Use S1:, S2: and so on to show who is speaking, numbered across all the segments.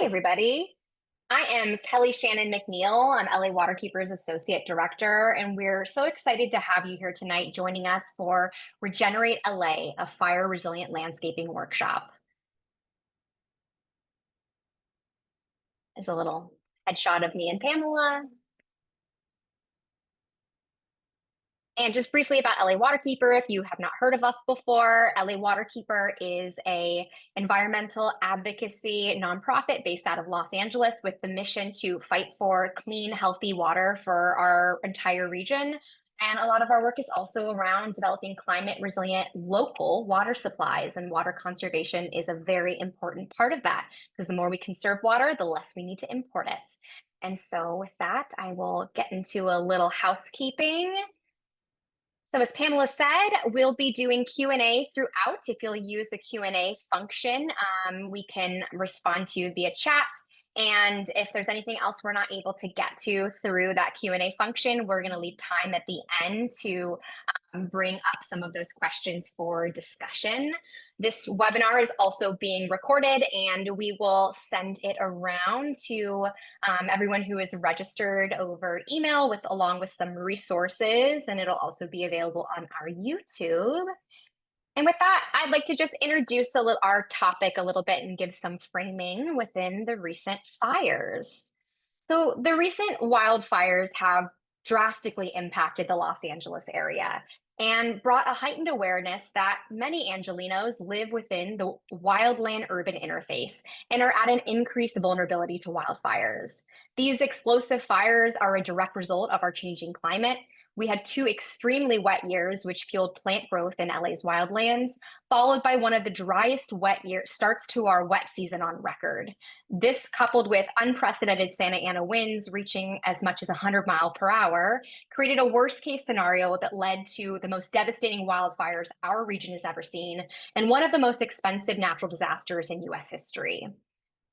S1: Hi, everybody. I am Kelly Shannon McNeil. I'm LA Waterkeeper's Associate Director, and we're so excited to have you here tonight joining us for Regenerate LA, a fire resilient landscaping workshop. There's a little headshot of me and Pamela. And just briefly about LA Waterkeeper, if you have not heard of us before, LA Waterkeeper is a environmental advocacy nonprofit based out of Los Angeles with the mission to fight for clean, healthy water for our entire region. And a lot of our work is also around developing climate resilient local water supplies, and water conservation is a very important part of that because the more we conserve water, the less we need to import it. And so with that, I will get into a little housekeeping. So as Pamela said, we'll be doing Q&A throughout. If you'll use the Q&A function, we can respond to you via chat. And if there's anything else we're not able to get to through that Q&A function, we're going to leave time at the end to bring up some of those questions for discussion. This webinar is also being recorded, and we will send it around to everyone who is registered over email along with some resources, and it'll also be available on our YouTube. And with that, I'd like to just introduce our topic a little bit and give some framing within the recent fires. So the recent wildfires have drastically impacted the Los Angeles area and brought a heightened awareness that many Angelenos live within the wildland urban interface and are at an increased vulnerability to wildfires. These explosive fires are a direct result of our changing climate. We had 2 extremely wet years, which fueled plant growth in LA's wildlands, followed by one of the driest wet year starts to our wet season on record. This, coupled with unprecedented Santa Ana winds reaching as much as 100 miles per hour, created a worst case scenario that led to the most devastating wildfires our region has ever seen, and one of the most expensive natural disasters in US history.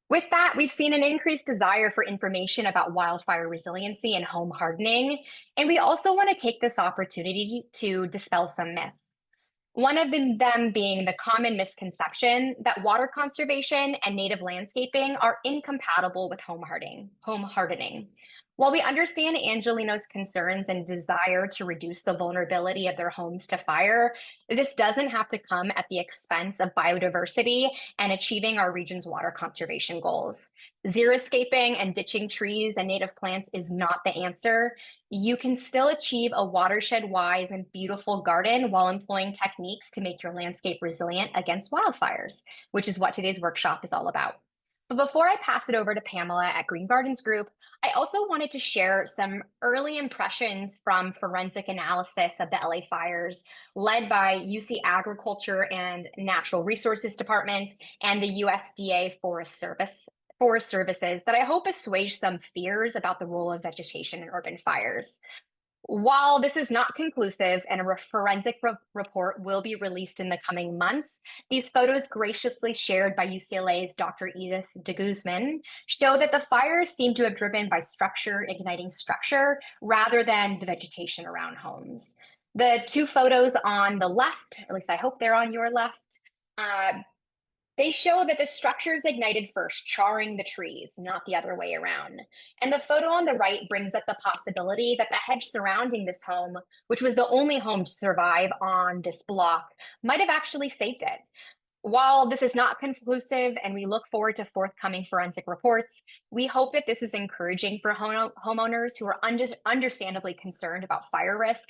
S1: With that, we've seen an increased desire for information about wildfire resiliency and home hardening, and we also want to take this opportunity to dispel some myths. One of them being the common misconception that water conservation and native landscaping are incompatible with home hardening. While we understand Angelenos' concerns and desire to reduce the vulnerability of their homes to fire, this doesn't have to come at the expense of biodiversity and achieving our region's water conservation goals. Xeriscaping and ditching trees and native plants is not the answer. You can still achieve a watershed-wise and beautiful garden while employing techniques to make your landscape resilient against wildfires, which is what today's workshop is all about. But before I pass it over to Pamela at Green Gardens Group, I also wanted to share some early impressions from forensic analysis of the LA fires led by UC Agriculture and Natural Resources Department and the USDA Forest Services that I hope assuage some fears about the role of vegetation in urban fires. While this is not conclusive and a forensic report will be released in the coming months, these photos graciously shared by UCLA's Dr. Edith de Guzman show that the fires seem to have driven by structure igniting structure rather than the vegetation around homes. The 2 photos on the left, at least I hope they're on your left, they show that the structures ignited first, charring the trees, not the other way around. And the photo on the right brings up the possibility that the hedge surrounding this home, which was the only home to survive on this block, might have actually saved it. While this is not conclusive and we look forward to forthcoming forensic reports, we hope that this is encouraging for homeowners who are understandably concerned about fire risk.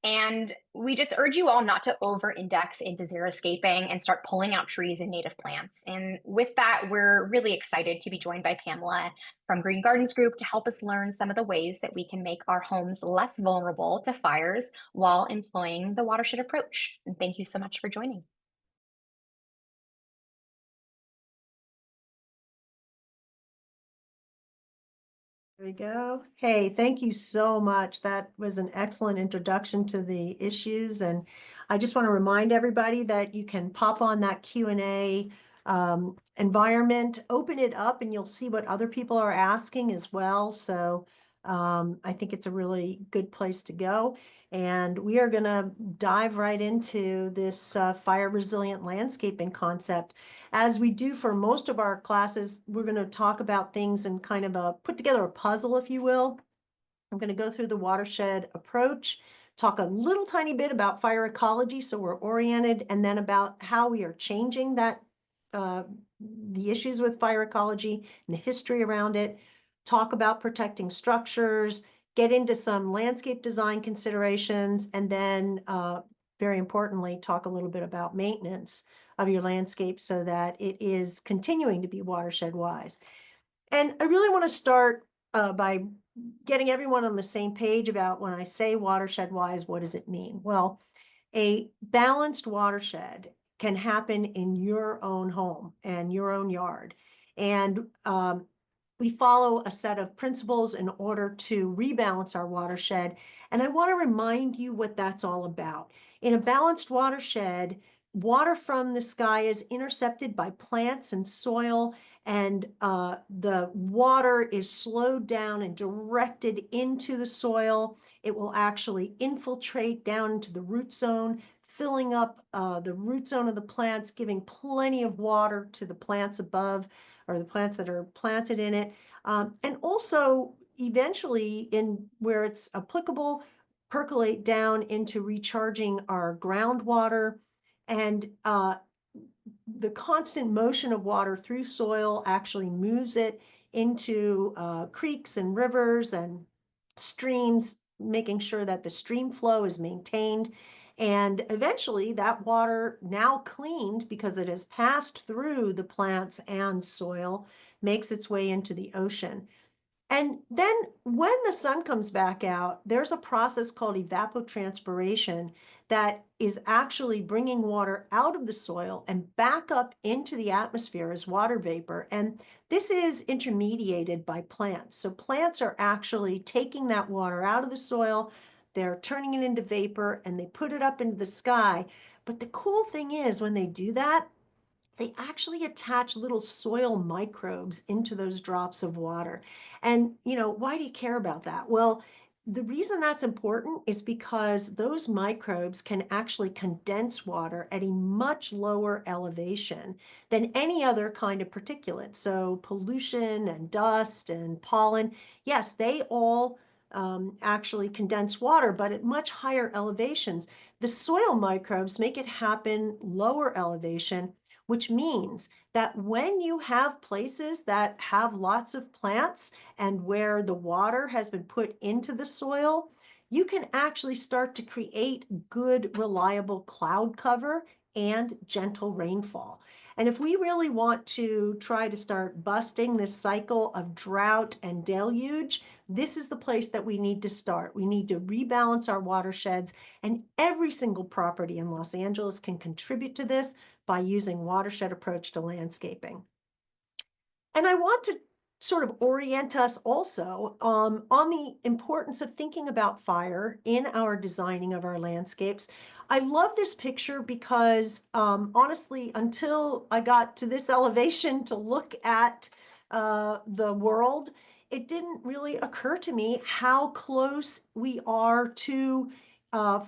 S1: And we just urge you all not to over-index into xeriscaping and start pulling out trees and native plants. And with that, we're really excited to be joined by Pamela from Green Gardens Group to help us learn some of the ways that we can make our homes less vulnerable to fires while employing the watershed approach. And thank you so much for joining.
S2: There we go. Hey, thank you so much. That was an excellent introduction to the issues. And I just want to remind everybody that you can pop on that Q&A environment, open it up, and you'll see what other people are asking as well. So I think it's a really good place to go. And we are going to dive right into this fire resilient landscaping concept. As we do for most of our classes, we're going to talk about things and kind of put together a puzzle, if you will. I'm going to go through the watershed approach, talk a little tiny bit about fire ecology so we're oriented, and then about how we are changing that, uh, the issues with fire ecology and the history around it, talk about protecting structures, get into some landscape design considerations, and then very importantly, talk a little bit about maintenance of your landscape so that it is continuing to be watershed wise. And I really want to start by getting everyone on the same page about when I say watershed wise, what does it mean? Well, a balanced watershed can happen in your own home and your own yard. And we follow a set of principles in order to rebalance our watershed. And I want to remind you what that's all about. In a balanced watershed, water from the sky is intercepted by plants and soil, and the water is slowed down and directed into the soil. It will actually infiltrate down into the root zone, filling up the root zone of the plants, giving plenty of water to the plants above or the plants that are planted in it. And also, eventually, in where it's applicable, percolate down into recharging our groundwater. And the constant motion of water through soil actually moves it into creeks and rivers and streams, making sure that the stream flow is maintained. And eventually, that water, now cleaned because it has passed through the plants and soil, makes its way into the ocean. And then when the sun comes back out, there's a process called evapotranspiration that is actually bringing water out of the soil and back up into the atmosphere as water vapor. And this is intermediated by plants. So plants are actually taking that water out of the soil, they're turning it into vapor, and they put it up into the sky. But the cool thing is when they do that, they actually attach little soil microbes into those drops of water. And, why do you care about that? Well, the reason that's important is because those microbes can actually condense water at a much lower elevation than any other kind of particulate. So pollution and dust and pollen, yes, they all actually condense water, but at much higher elevations. The soil microbes make it happen lower elevation, which means that when you have places that have lots of plants and where the water has been put into the soil, you can actually start to create good, reliable cloud cover and gentle rainfall. And if we really want to try to start busting this cycle of drought and deluge, this is the place that we need to start. We need to rebalance our watersheds, and every single property in Los Angeles can contribute to this by using watershed approach to landscaping. And I want to sort of orient us also on the importance of thinking about fire in our designing of our landscapes. I love this picture because honestly, until I got to this elevation to look at the world, it didn't really occur to me how close we are to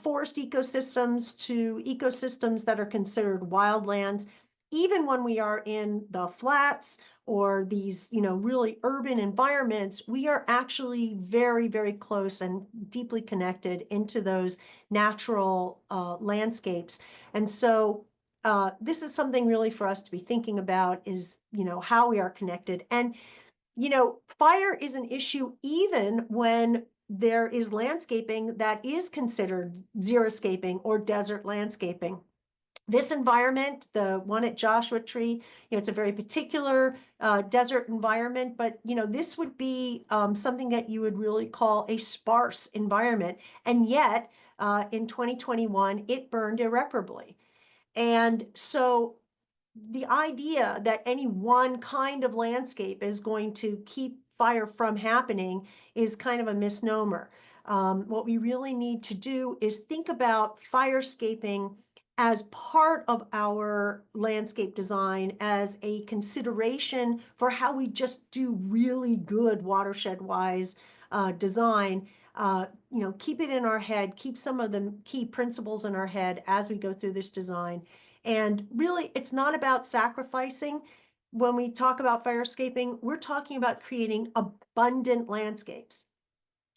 S2: forest ecosystems, to ecosystems that are considered wildlands, even when we are in the flats or these, really urban environments. We are actually very, very close and deeply connected into those natural landscapes. And so this is something really for us to be thinking about is, how we are connected. And, fire is an issue even when there is landscaping that is considered xeriscaping or desert landscaping. This environment, the one at Joshua Tree, it's a very particular desert environment, but this would be something that you would really call a sparse environment. And yet, in 2021, it burned irreparably. And so the idea that any one kind of landscape is going to keep fire from happening is kind of a misnomer. What we really need to do is think about firescaping as part of our landscape design as a consideration for how we just do really good watershed-wise design. Keep it in our head, keep some of the key principles in our head as we go through this design. And really, it's not about sacrificing. When we talk about firescaping, we're talking about creating abundant landscapes.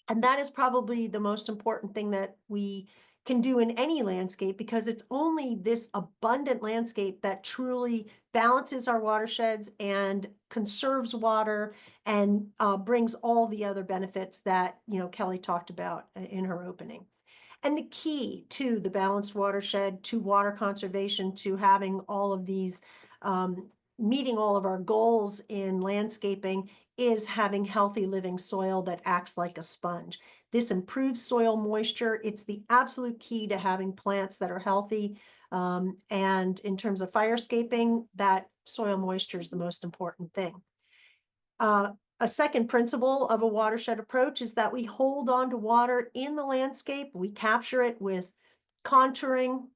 S2: And that is probably the most important thing that we can do in any landscape, because it's only this abundant landscape that truly balances our watersheds and conserves water and brings all the other benefits that Kelly talked about in her opening. And the key to the balanced watershed, to water conservation, to having all of these, meeting all of our goals in landscaping, is having healthy living soil that acts like a sponge. This improves soil moisture. It's the absolute key to having plants that are healthy. And in terms of firescaping, that soil moisture is the most important thing. A second principle of a watershed approach is that we hold on to water in the landscape. We capture it with contouring.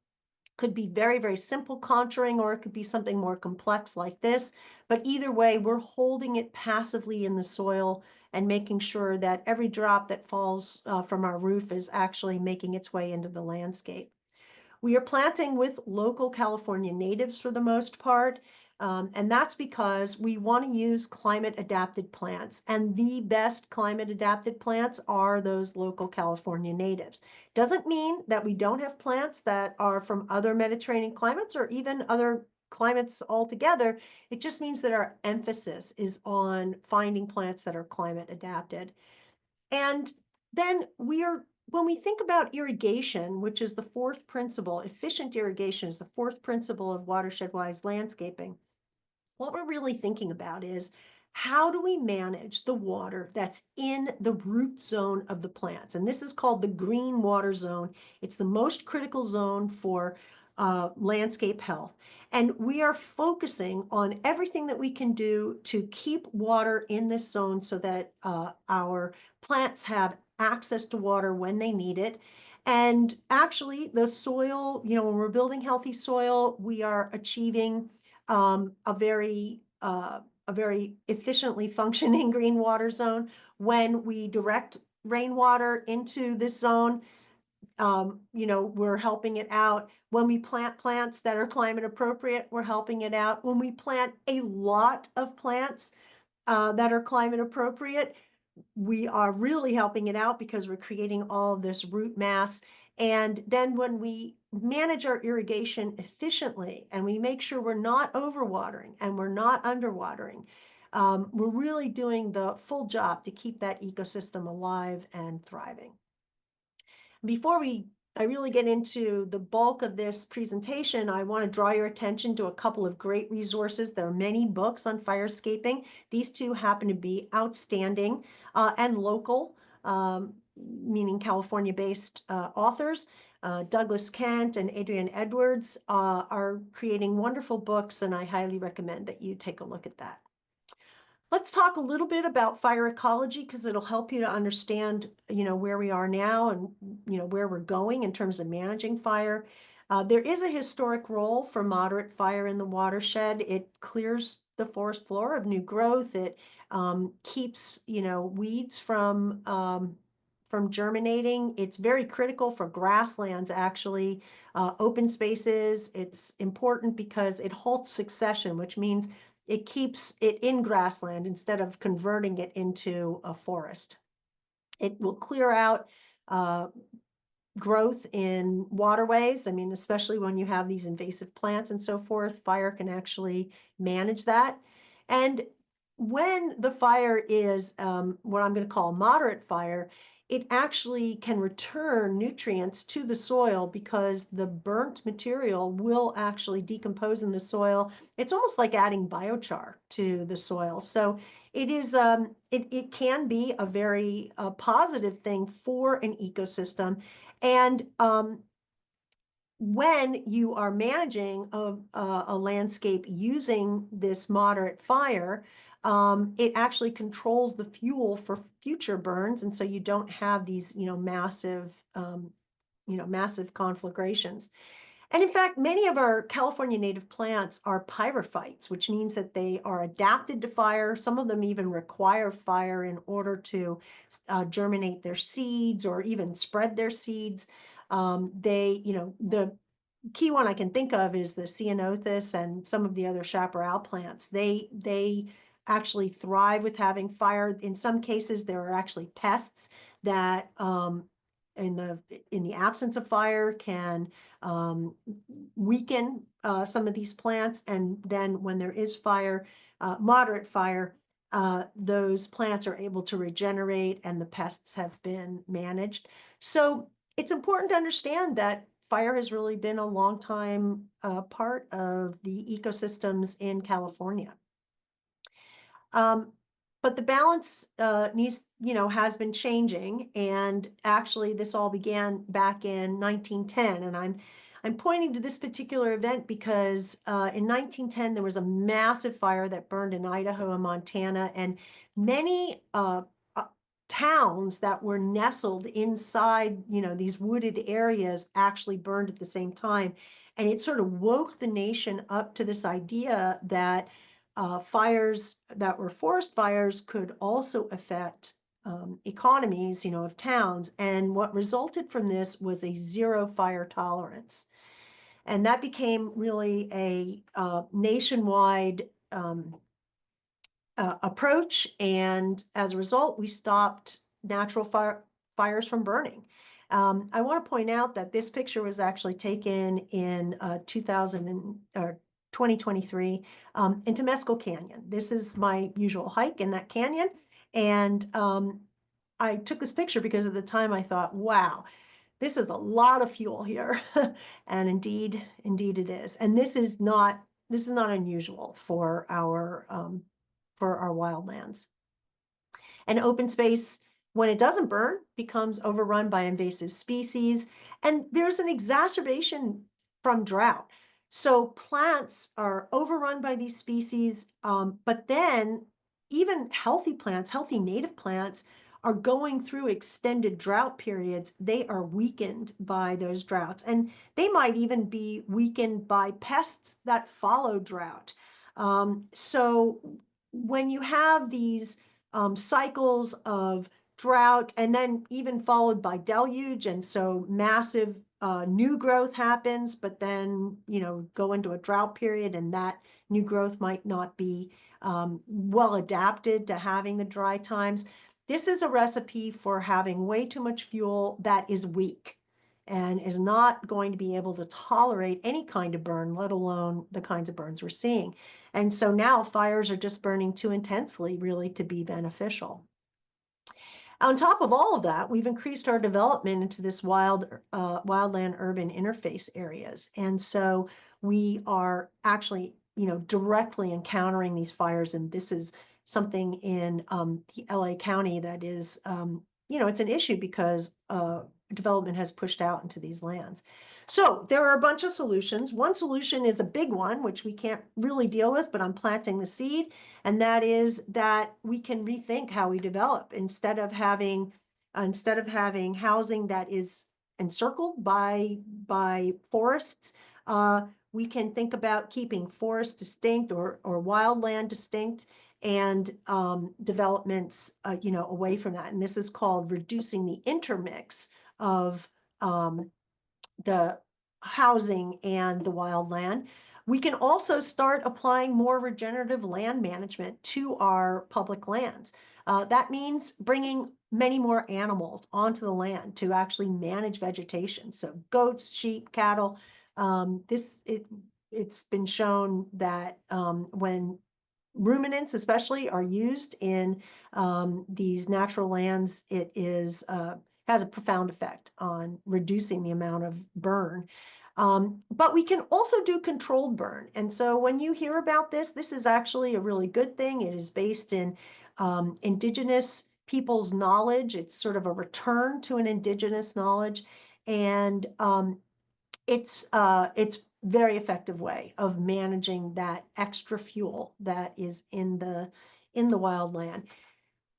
S2: Could be very, very simple contouring, or it could be something more complex like this. But either way, we're holding it passively in the soil and making sure that every drop that falls from our roof is actually making its way into the landscape. We are planting with local California natives for the most part, and that's because we want to use climate adapted plants. And the best climate adapted plants are those local California natives. Doesn't mean that we don't have plants that are from other Mediterranean climates or even other climates altogether. It just means that our emphasis is on finding plants that are climate adapted. And then when we think about irrigation, which is the fourth principle, efficient irrigation is the fourth principle of watershed-wise landscaping. What we're really thinking about is, how do we manage the water that's in the root zone of the plants? And this is called the green water zone. It's the most critical zone for landscape health. And we are focusing on everything that we can do to keep water in this zone so that our plants have access to water when they need it. And actually, the soil, when we're building healthy soil, we are achieving a very efficiently functioning green water zone. When we direct rainwater into this zone, we're helping it out. When we plant plants that are climate appropriate, we're helping it out. When we plant a lot of plants that are climate appropriate, we are really helping it out because we're creating all of this root mass. And then when we manage our irrigation efficiently and we make sure we're not overwatering and we're not underwatering, we're really doing the full job to keep that ecosystem alive and thriving. Before I really get into the bulk of this presentation, I want to draw your attention to a couple of great resources. There are many books on firescaping. These two happen to be outstanding and local, meaning California-based authors. Douglas Kent and Adrienne Edwards are creating wonderful books, and I highly recommend that you take a look at that. Let's talk a little bit about fire ecology, because it'll help you to understand, where we are now and, where we're going in terms of managing fire. There is a historic role for moderate fire in the watershed. It clears the forest floor of new growth. It keeps, weeds from germinating. It's very critical for grasslands, actually, open spaces. It's important because it halts succession, which means it keeps it in grassland instead of converting it into a forest. It will clear out growth in waterways. I mean, especially when you have these invasive plants and so forth, fire can actually manage that. And when the fire is what I'm going to call moderate fire, it actually can return nutrients to the soil because the burnt material will actually decompose in the soil. It's almost like adding biochar to the soil. So it is it can be a very positive thing for an ecosystem. And when you are managing a landscape using this moderate fire, it actually controls the fuel for future burns, and so you don't have these, massive conflagrations. And in fact, many of our California native plants are pyrophytes, which means that they are adapted to fire. Some of them even require fire in order to germinate their seeds or even spread their seeds. The key one I can think of is the ceanothus and some of the other chaparral plants. They actually thrive with having fire. In some cases, there are actually pests that in the absence of fire can um, weaken some of these plants, and then when there is fire, moderate fire, those plants are able to regenerate and the pests have been managed. So it's important to understand that fire has really been a long time part of the ecosystems in California. Um, but the balance has been changing. And actually, this all began back in 1910. And I'm pointing to this particular event because in 1910, there was a massive fire that burned in Idaho and Montana, and many towns that were nestled inside, these wooded areas actually burned at the same time. And it sort of woke the nation up to this idea that fires that were forest fires could also affect economies, of towns. And what resulted from this was a zero fire tolerance. And that became really a nationwide approach. And as a result, we stopped natural fires from burning. I want to point out that this picture was actually taken in 2023 in Temescal Canyon. This is my usual hike in that canyon. And I took this picture because at the time I thought, wow, this is a lot of fuel here. And indeed it is. And this is not unusual for our wildlands. And open space, when it doesn't burn, becomes overrun by invasive species. And there's an exacerbation from drought. So plants are overrun by these species, but then even healthy plants, healthy native plants, are going through extended drought periods. They are weakened by those droughts, and they might even be weakened by pests that follow drought. So when you have these cycles of drought and then even followed by deluge, and so massive new growth happens, but then go into a drought period, and that new growth might not be well adapted to having the dry times. This is a recipe for having way too much fuel that is weak and is not going to be able to tolerate any kind of burn, let alone the kinds of burns we're seeing. And so now fires are just burning too intensely, really, to be beneficial. On top of all of that, we've increased our development into this wildland urban interface areas. And so we are actually, directly encountering these fires. And this is something in the LA County that is, it's an issue because development has pushed out into these lands. So there are a bunch of solutions. One solution is a big one, which we can't really deal with, but I'm planting the seed. And that is that we can rethink how we develop. Instead of having housing that is encircled by forests, we can think about keeping forest distinct or wildland distinct, and developments away from that. And this is called reducing the intermix of the housing and the wildland. We can also start applying more regenerative land management to our public lands. That means bringing many more animals onto the land to actually manage vegetation. So goats, sheep, cattle. It's been shown that when ruminants especially are used in these natural lands, it has a profound effect on reducing the amount of burn. But we can also do controlled burn. And so when you hear about this, this is actually a really good thing. It is based in indigenous people's knowledge. It's sort of a return to an indigenous knowledge. And it's very effective way of managing that extra fuel that is in the wildland.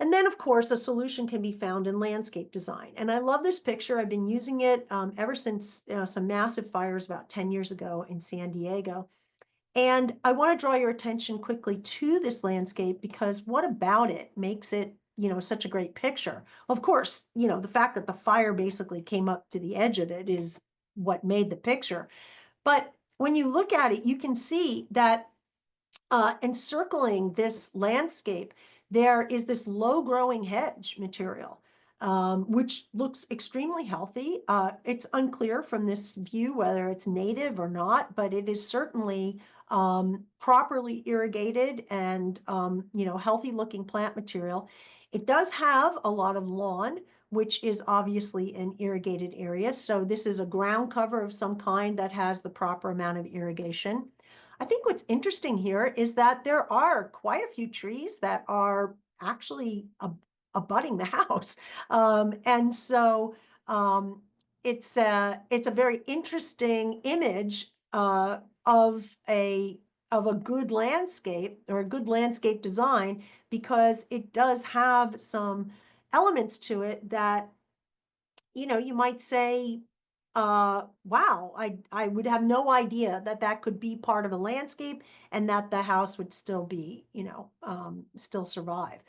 S2: And then, of course, a solution can be found in landscape design. And I love this picture. I've been using it ever since some massive fires about 10 years ago in San Diego. And I want to draw your attention quickly to this landscape because what about it makes it, such a great picture? Of course, the fact that the fire basically came up to the edge of it is what made the picture. But when you look at it, you can see that encircling this landscape, there is this low growing hedge material, which looks extremely healthy. It's unclear from this view whether it's native or not, but it is certainly properly irrigated and healthy looking plant material. It does have a lot of lawn, which is obviously an irrigated area. So this is a ground cover of some kind that has the proper amount of irrigation. I think what's interesting here is that there are quite a few trees that are actually abutting the house. And so it's a very interesting image of a good landscape or a good landscape design because it does have some elements to it that you might say, wow, I would have no idea that that could be part of a landscape and that the house would still be, still survive.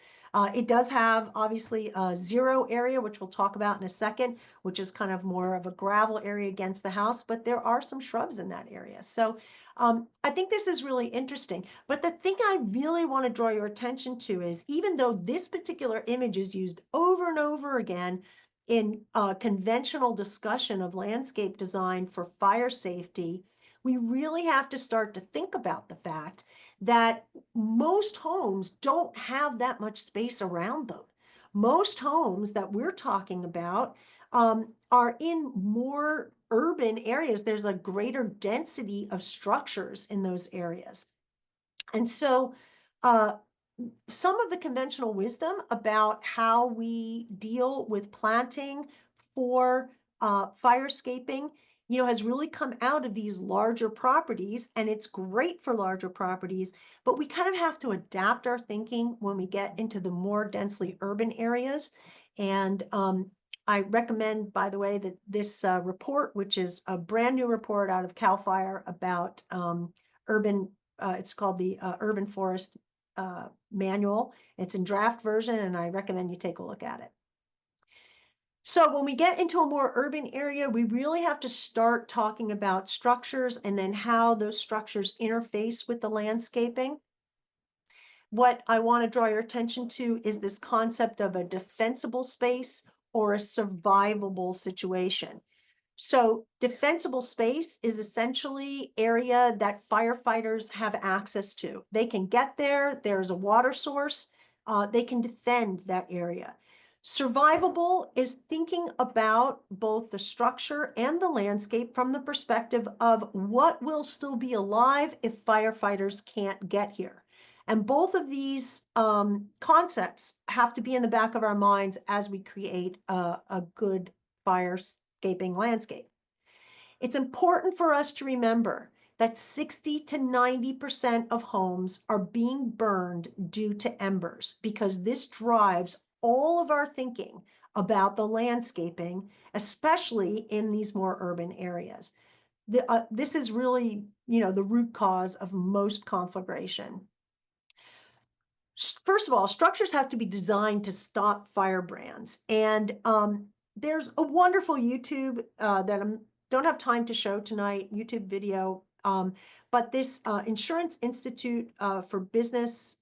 S2: It does have obviously a zero area, which we'll talk about in a second, which is kind of more of a gravel area against the house, but there are some shrubs in that area. So I think this is really interesting. But the thing I really want to draw your attention to is even though this particular image is used over and over again, in conventional discussion of landscape design for fire safety, we really have to start to think about the fact that most homes don't have that much space around them. Most homes that we're talking about are in more urban areas. There's a greater density of structures in those areas. And so some of the conventional wisdom about how we deal with planting for firescaping, has really come out of these larger properties, and it's great for larger properties, but we kind of have to adapt our thinking when we get into the more densely urban areas. And I recommend, by the way, that this report, which is a brand new report out of CAL FIRE about urban, it's called the Urban Forest manual. It's in draft version, and I recommend you take a look at it. So when we get into a more urban area, we really have to start talking about structures and then how those structures interface with the landscaping. What I want to draw your attention to is this concept of a defensible space or a survivable situation. So defensible space is essentially area that firefighters have access to. They can get there, there's a water source, they can defend that area. Survivable is thinking about both the structure and the landscape from the perspective of what will still be alive if firefighters can't get here. And both of these concepts have to be in the back of our minds as we create a good firescaping landscape. It's important for us to remember that 60 to 90% of homes are being burned due to embers because this drives all of our thinking about the landscaping, especially in these more urban areas. This is really, the root cause of most conflagration. First of all, structures have to be designed to stop firebrands. And there's a wonderful YouTube that I don't have time to show tonight, YouTube video. But this Insurance Institute for Business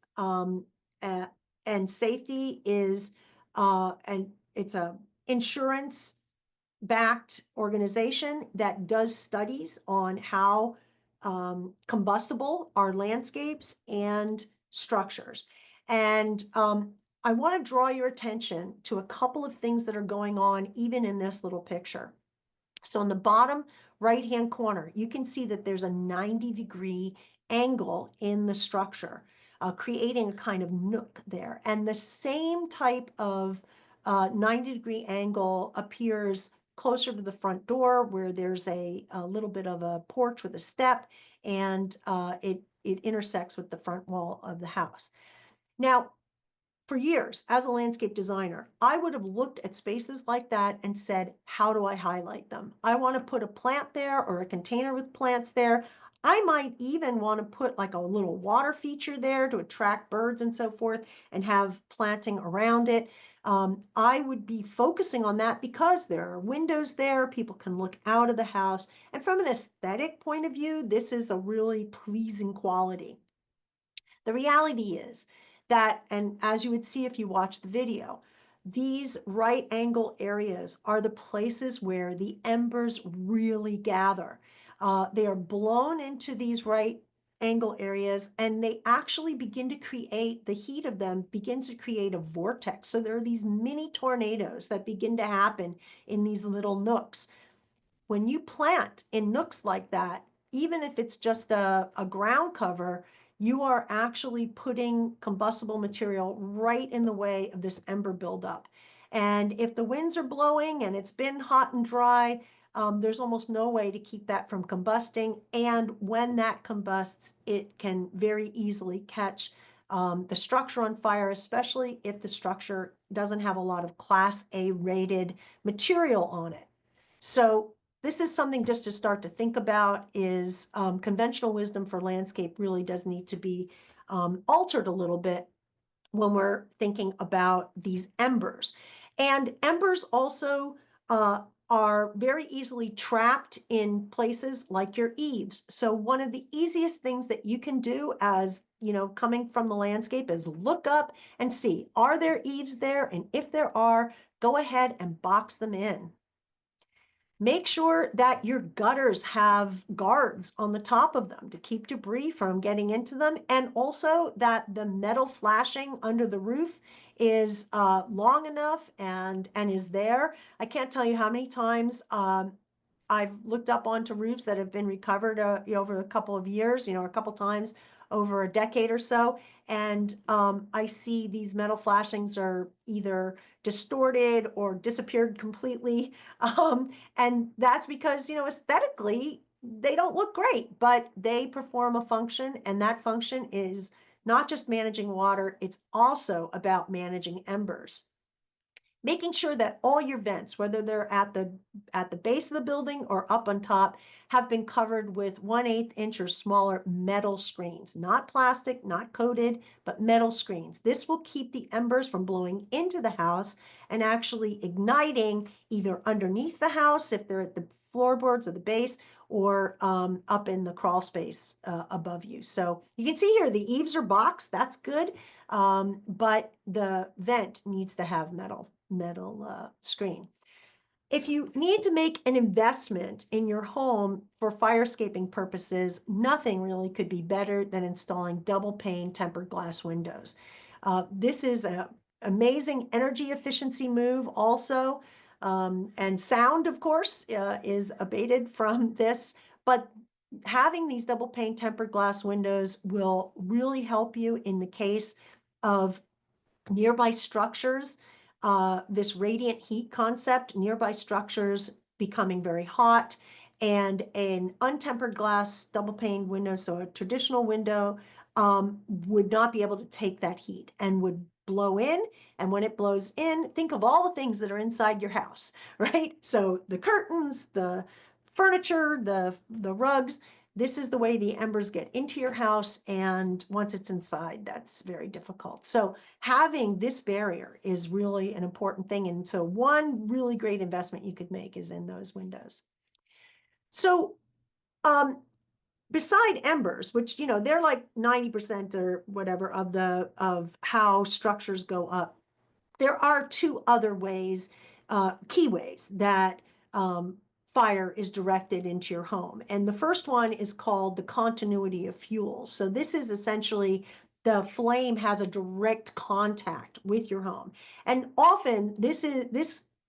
S2: and Safety is, and it's a insurance backed organization that does studies on how combustible are landscapes and structures. And I want to draw your attention to a couple of things that are going on even in this little picture. So in the bottom right-hand corner, you can see that there's a 90-degree angle in the structure, creating a kind of nook there. And the same type of 90-degree angle appears closer to the front door where there's a little bit of a porch with a step, and it intersects with the front wall of the house. Now, for years as a landscape designer, I would have looked at spaces like that and said, how do I highlight them? I want to put a plant there or a container with plants there. I might even want to put like a little water feature there to attract birds and so forth and have planting around it. I would be focusing on that because there are windows there, people can look out of the house. And from an aesthetic point of view, this is a really pleasing quality. The reality is that, and as you would see if you watch the video, these right angle areas are the places where the embers really gather. They are blown into these right angle areas and they actually begin to create, the heat of them begins to create a vortex. So there are these mini tornadoes that begin to happen in these little nooks. When you plant in nooks like that, even if it's just a ground cover, you are actually putting combustible material right in the way of this ember buildup. And if the winds are blowing and it's been hot and dry, there's almost no way to keep that from combusting. And when that combusts, it can very easily catch the structure on fire, especially if the structure doesn't have a lot of Class A rated material on it. So this is something just to start to think about is conventional wisdom for landscape really does need to be altered a little bit when we're thinking about these embers. And embers also are very easily trapped in places like your eaves. So one of the easiest things that you can do as coming from the landscape is look up and see, are there eaves there? And if there are, go ahead and box them in. Make sure that your gutters have guards on the top of them to keep debris from getting into them, and also that the metal flashing under the roof is long enough and is there. I can't tell you how many times I've looked up onto roofs that have been recovered over a couple of years, a couple times over a decade or so, and I see these metal flashings are either distorted or disappeared completely. And that's because, aesthetically, they don't look great, but they perform a function, and that function is not just managing water, it's also about managing embers. Making sure that all your vents, whether they're at the base of the building or up on top, have been covered with 1/8 inch or smaller metal screens, not plastic, not coated, but metal screens. This will keep the embers from blowing into the house and actually igniting either underneath the house if they're at the floorboards or the base, or up in the crawl space above you. So you can see here the eaves are boxed, that's good, but the vent needs to have metal screen. If you need to make an investment in your home for firescaping purposes, nothing really could be better than installing double pane tempered glass windows. This is an amazing energy efficiency move also. And sound, of course, is abated from this, but having these double pane tempered glass windows will really help you in the case of nearby structures, this radiant heat concept, nearby structures becoming very hot, and an untempered glass double pane window, so a traditional window, would not be able to take that heat and would blow in. And when it blows in, think of all the things that are inside your house, right? So the curtains, the furniture, the rugs. This is the way the embers get into your house, and once it's inside, that's very difficult. So having this barrier is really an important thing, and so one really great investment you could make is in those windows. So beside embers, which they're like 90% or whatever of how structures go up, there are two other ways, key ways that fire is directed into your home. And the first one is called the continuity of fuels. So this is essentially the flame has a direct contact with your home. And often this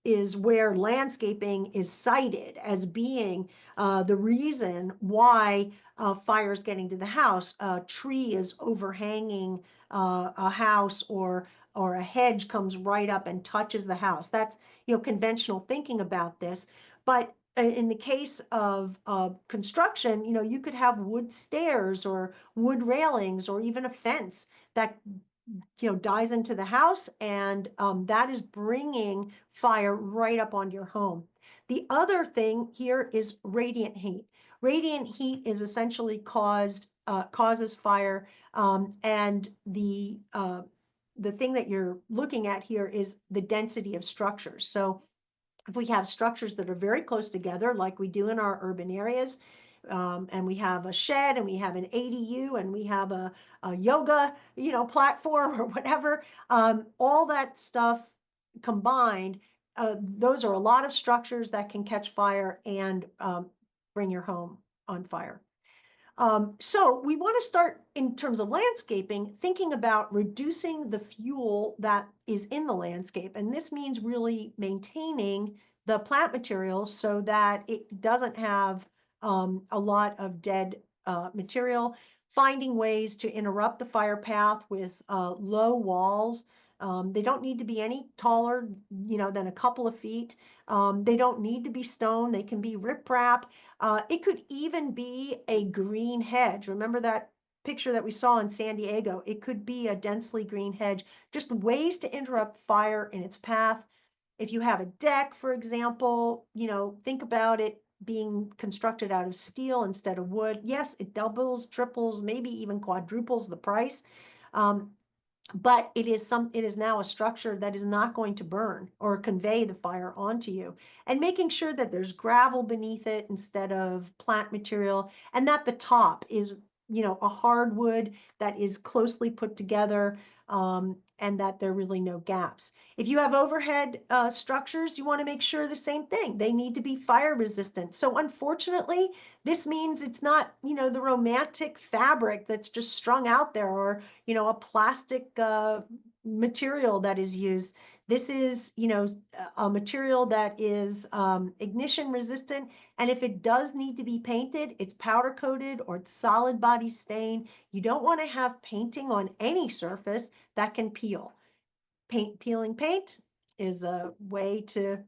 S2: is where landscaping is cited as being the reason why fire is getting to the house. A tree is overhanging a house, or a hedge comes right up and touches the house. That's conventional thinking about this. But in the case of construction, you could have wood stairs or wood railings or even a fence that dies into the house, and that is bringing fire right up onto your home. The other thing here is radiant heat. Radiant heat is essentially causes fire, and the thing that you're looking at here is the density of structures. So if we have structures that are very close together, like we do in our urban areas, and we have a shed and we have an ADU and we have a yoga, platform or whatever, all that stuff combined, those are a lot of structures that can catch fire and bring your home on fire. So we want to start in terms of landscaping, thinking about reducing the fuel that is in the landscape. And this means really maintaining the plant materials so that it doesn't have a lot of dead material, finding ways to interrupt the fire path with low walls. They don't need to be any taller, than a couple of feet. They don't need to be stone. They can be riprap. It could even be a green hedge. Remember that picture that we saw in San Diego? It could be a densely green hedge, just ways to interrupt fire in its path. If you have a deck, for example, think about it being constructed out of steel instead of wood. Yes, it doubles, triples, maybe even quadruples the price. Um, but it is now a structure that is not going to burn or convey the fire onto you, and making sure that there's gravel beneath it instead of plant material, and that the top is a hardwood that is closely put together, and that there are really no gaps. If you have overhead structures, you want to make sure the same thing. They need to be fire resistant. So unfortunately, this means it's not the romantic fabric that's just strung out there, or a plastic material that is used. This is, a material that is ignition resistant. And if it does need to be painted, it's powder coated or it's solid body stain. You don't want to have painting on any surface that can peel. Peeling paint is a way to,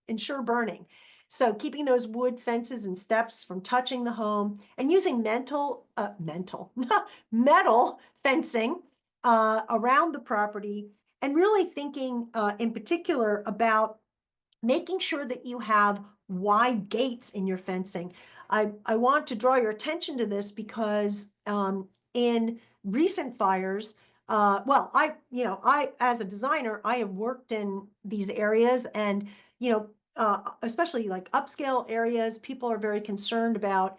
S2: ensure burning. So keeping those wood fences and steps from touching the home, and using metal fencing around the property, and really thinking in particular about making sure that you have wide gates in your fencing. I want to draw your attention to this because in recent fires, well, as a designer, I have worked in these areas, and, especially like upscale areas, people are very concerned about,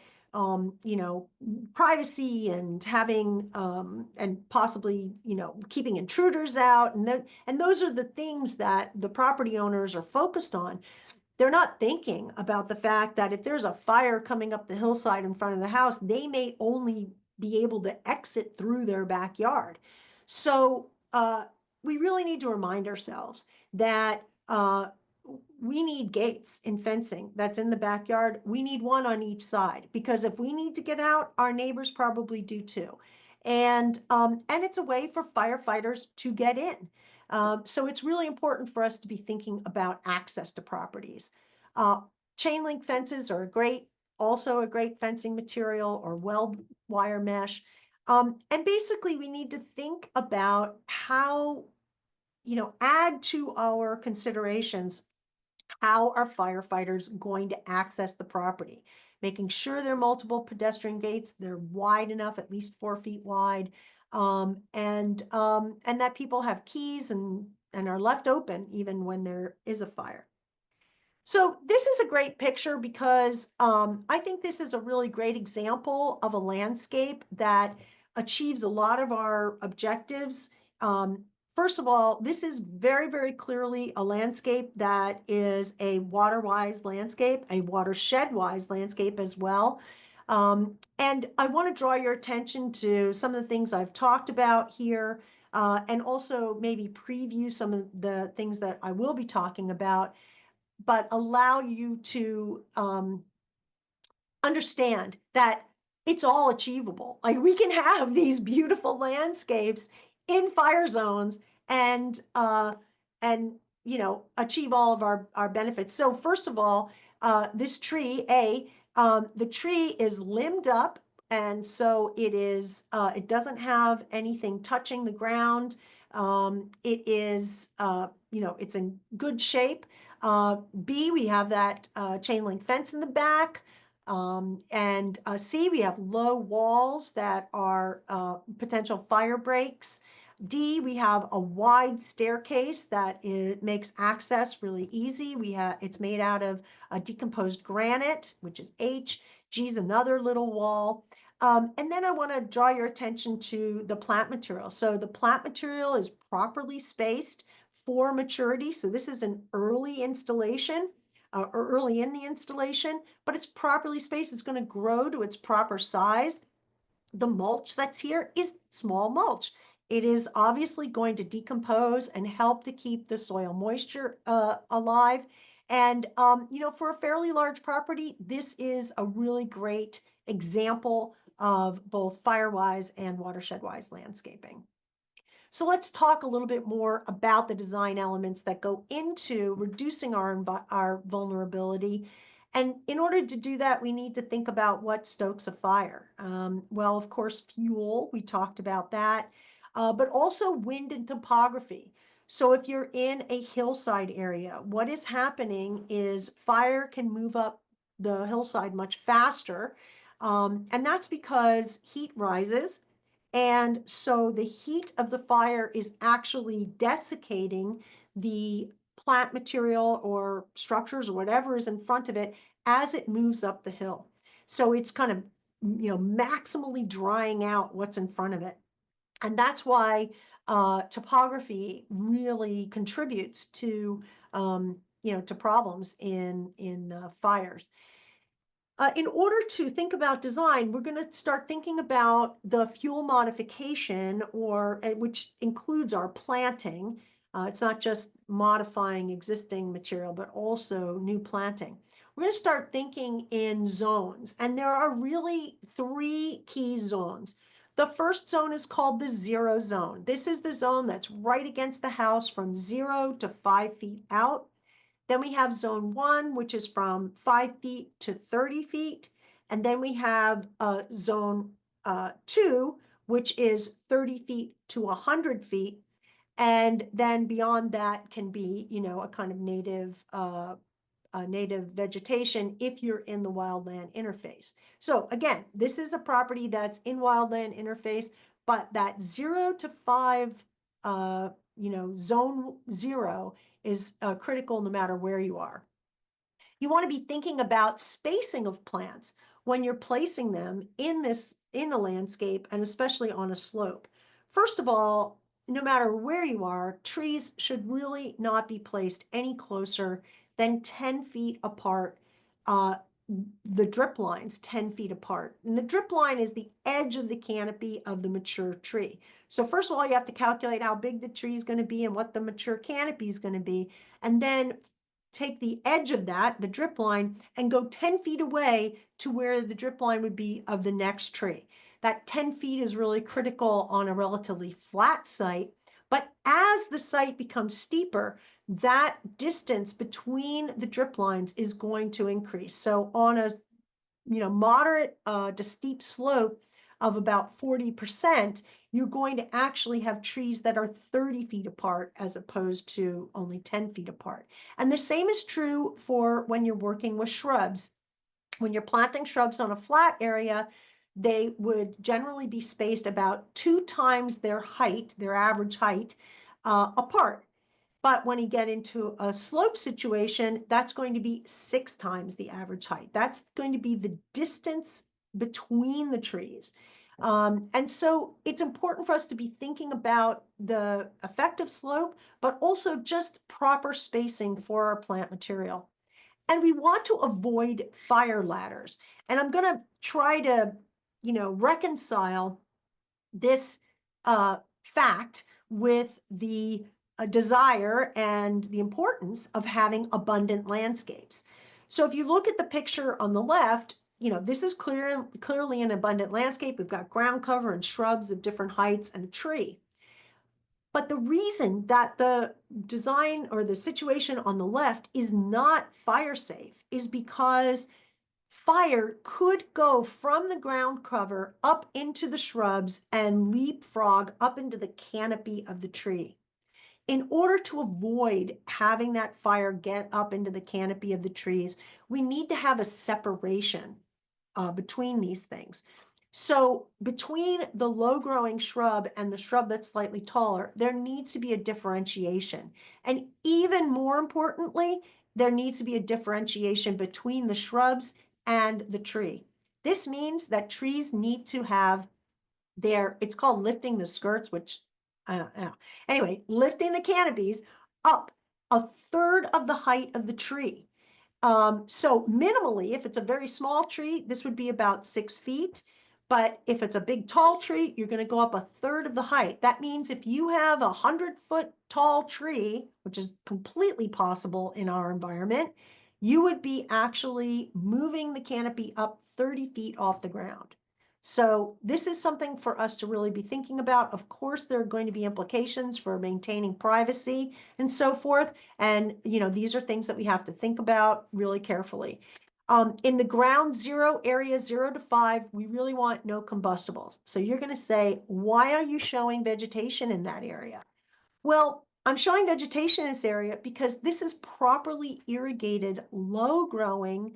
S2: privacy and having, and possibly, keeping intruders out. And those are the things that the property owners are focused on. They're not thinking about the fact that if there's a fire coming up the hillside in front of the house, they may only be able to exit through their backyard. So we really need to remind ourselves that we need gates in fencing that's in the backyard. We need one on each side, because if we need to get out, our neighbors probably do too. And it's a way for firefighters to get in. So it's really important for us to be thinking about access to properties. Uh, Chain link fences are also a great fencing material, or weld wire mesh. And basically, we need to think about how, add to our considerations, how are firefighters going to access the property? Making sure there are multiple pedestrian gates, they're wide enough, at least 4 feet wide, and that people have keys and are left open even when there is a fire. So this is a great picture because I think this is a really great example of a landscape that achieves a lot of our objectives. Um, First of all, this is very, very clearly a landscape that is a water-wise landscape, a watershed-wise landscape as well. And I want to draw your attention to some of the things I've talked about here, and also maybe preview some of the things that I will be talking about, but allow you to understand that it's all achievable. Like, we can have these beautiful landscapes in fire zones, and achieve all of our benefits. So first of all, this tree, the tree is limbed up And so it doesn't have anything touching the ground. It is, it's in good shape. B, we have that chain link fence in the back. And C, we have low walls that are potential fire breaks. D, we have a wide staircase that makes access really easy. It's made out of decomposed granite, which is H. G is another little wall. And then I want to draw your attention to the plant material. So the plant material is properly spaced for maturity. So this is an early installation or early in the installation, but it's properly spaced. It's going to grow to its proper size. The mulch that's here is small mulch. It is obviously going to decompose and help to keep the soil moisture alive. And, for a fairly large property, this is a really great example of both fire-wise and watershed-wise landscaping. So let's talk a little bit more about the design elements that go into reducing our vulnerability. And in order to do that, we need to think about what stokes a fire. Well, of course, fuel, we talked about that, but also wind and topography. So if you're in a hillside area, what is happening is fire can move up the hillside much faster. And that's because heat rises. And so the heat of the fire is actually desiccating the plant material or structures or whatever is in front of it as it moves up the hill. So it's kind of, maximally drying out what's in front of it. And that's why topography really contributes to problems in fires. In order to think about design, we're going to start thinking about the fuel modification, which includes our planting. It's not just modifying existing material, but also new planting. We're going to start thinking in zones, and there are really 3 key zones. The first zone is called the 0 zone. This is the zone that's right against the house from 0 to 5 feet out. Then we have zone 1, which is from 5 feet to 30 feet. And then we have zone 2, which is 30 feet to 100 feet. And then beyond that can be, a kind of native vegetation if you're in the wildland interface. So again, this is a property that's in wildland interface, but that 0 to 5, zone 0 is critical no matter where you are. You want to be thinking about spacing of plants when you're placing them in a landscape, and especially on a slope. First of all, no matter where you are, trees should really not be placed any closer than 10 feet apart. The drip line's 10 feet apart. And the drip line is the edge of the canopy of the mature tree. So first of all, you have to calculate how big the tree is going to be and what the mature canopy is going to be. And then take the edge of that, the drip line, and go 10 feet away to where the drip line would be of the next tree. That 10 feet is really critical on a relatively flat site. But as the site becomes steeper, that distance between the drip lines is going to increase. So on a moderate to steep slope of about 40%, you're going to actually have trees that are 30 feet apart as opposed to only 10 feet apart. And the same is true for when you're working with shrubs. When you're planting shrubs on a flat area, they would generally be spaced about 2 times their height, their average height, apart. But when you get into a slope situation, that's going to be 6 times the average height. That's going to be the distance between the trees. And so it's important for us to be thinking about the effective slope, but also just proper spacing for our plant material. And we want to avoid fire ladders. And I'm going to try to, reconcile this fact with the desire and the importance of having abundant landscapes. So if you look at the picture on the left, this is clearly an abundant landscape. We've got ground cover and shrubs of different heights and a tree. But the reason that the design or the situation on the left is not fire safe is because fire could go from the ground cover up into the shrubs and leapfrog up into the canopy of the tree. In order to avoid having that fire get up into the canopy of the trees, we need to have a separation between these things. So between the low growing shrub and the shrub that's slightly taller, there needs to be a differentiation. And even more importantly, there needs to be a differentiation between the shrubs and the tree. This means that trees need to have it's called lifting the skirts, which, anyway, lifting the canopies up a third of the height of the tree. So minimally, if it's a very small tree, this would be about 6 feet. But if it's a big tall tree, you're going to go up a third of the height. That means if you have a 100-foot tall tree, which is completely possible in our environment, you would be actually moving the canopy up 30 feet off the ground. So this is something for us to really be thinking about. Of course, there are going to be implications for maintaining privacy and so forth. And, these are things that we have to think about really carefully. In the ground zero area, 0 to 5, we really want no combustibles. So you're going to say, why are you showing vegetation in that area? Well, I'm showing vegetation in this area because this is properly irrigated, low growing,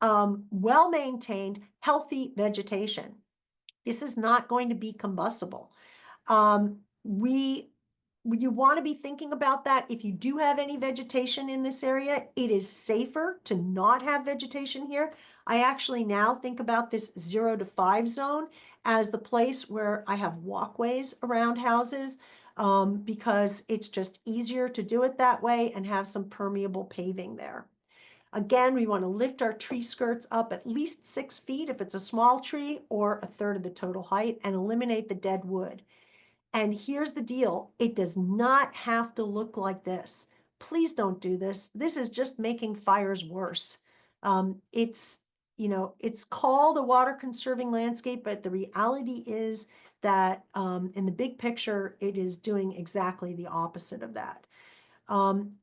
S2: well-maintained, healthy vegetation. This is not going to be combustible. You want to be thinking about that. If you do have any vegetation in this area, it is safer to not have vegetation here. I actually now think about this 0 to 5 zone as the place where I have walkways around houses, because it's just easier to do it that way and have some permeable paving there. Again, we want to lift our tree skirts up at least 6 feet if it's a small tree, or a third of the total height, and eliminate the dead wood. And here's the deal. It does not have to look like this. Please don't do this. This is just making fires worse. It's called a water conserving landscape, but the reality is that in the big picture, it is doing exactly the opposite of that.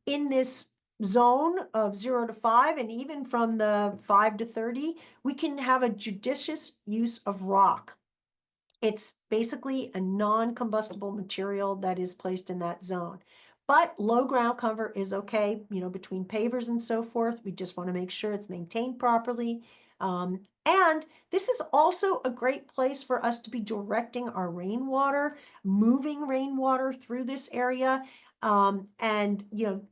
S2: In this zone of 0 to 5, and even from the 5 to 30, we can have a judicious use of rock. It's basically a non-combustible material that is placed in that zone. But low ground cover is okay, between pavers and so forth. We just want to make sure it's maintained properly. And this is also a great place for us to be directing our rainwater, moving rainwater through this area, and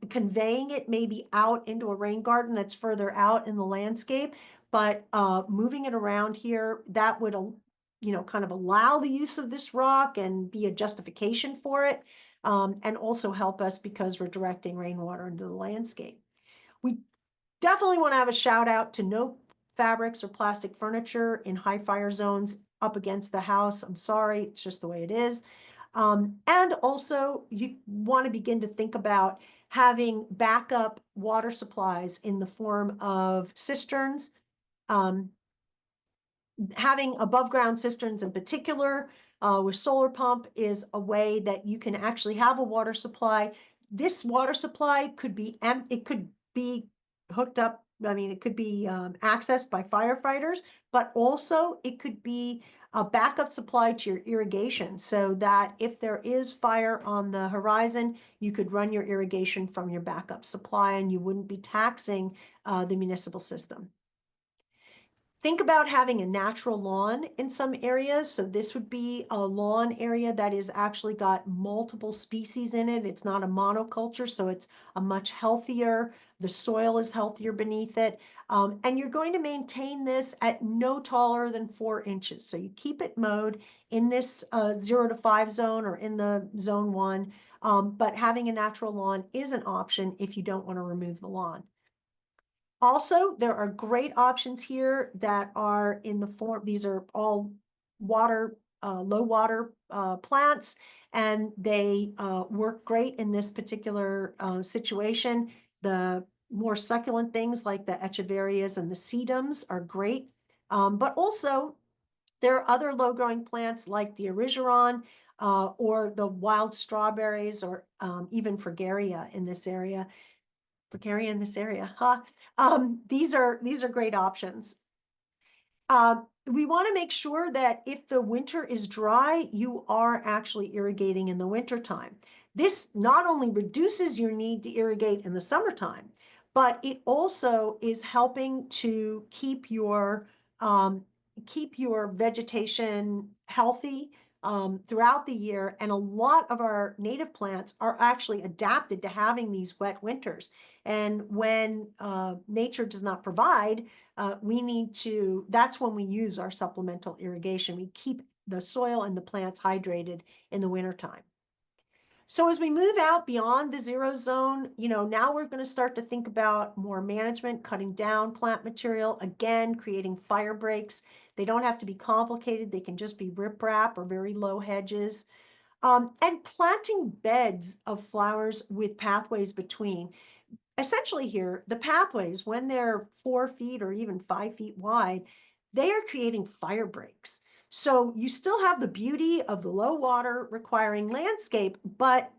S2: conveying it maybe out into a rain garden that's further out in the landscape. But moving it around here, that would kind of allow the use of this rock and be a justification for it, and also help us because we're directing rainwater into the landscape. We definitely want to have a shout out to no fabrics or plastic furniture in high fire zones up against the house. I'm sorry, it's just the way it is. And also, you want to begin to think about having backup water supplies in the form of cisterns. Having above ground cisterns in particular, with solar pump, is a way that you can actually have a water supply. This water supply could be hooked up. I mean, it could be accessed by firefighters, but also it could be a backup supply to your irrigation, so that if there is fire on the horizon, you could run your irrigation from your backup supply and you wouldn't be taxing the municipal system. Think about having a natural lawn in some areas. So this would be a lawn area that is actually got multiple species in it. It's not a monoculture, so it's a much healthier. The soil is healthier beneath it. And you're going to maintain this at no taller than 4 inches. So you keep it mowed in this 0 to 5 zone or in the zone 1. But having a natural lawn is an option if you don't want to remove the lawn. Also, there are great options here that are in the form, these are all water, low water plants, and they work great in this particular situation. The more succulent things like the echeverias and the sedums are great. But also, there are other low growing plants like the erigeron, or the wild strawberries, or even Fragaria in this area. These are great options. We want to make sure that if the winter is dry, you are actually irrigating in the wintertime. This not only reduces your need to irrigate in the summertime, but it also is helping to um, keep your vegetation healthy throughout the year. And a lot of our native plants are actually adapted to having these wet winters. And when nature does not provide, that's when we use our supplemental irrigation. We keep the soil and the plants hydrated in the wintertime. So as we move out beyond the zero zone, now we're going to start to think about more management, cutting down plant material, again, creating fire breaks. They don't have to be complicated. They can just be riprap or very low hedges. And planting beds of flowers with pathways between. Essentially here, the pathways, when they're 4 feet or even 5 feet wide, they are creating fire breaks. So you still have the beauty of the low water requiring landscape, but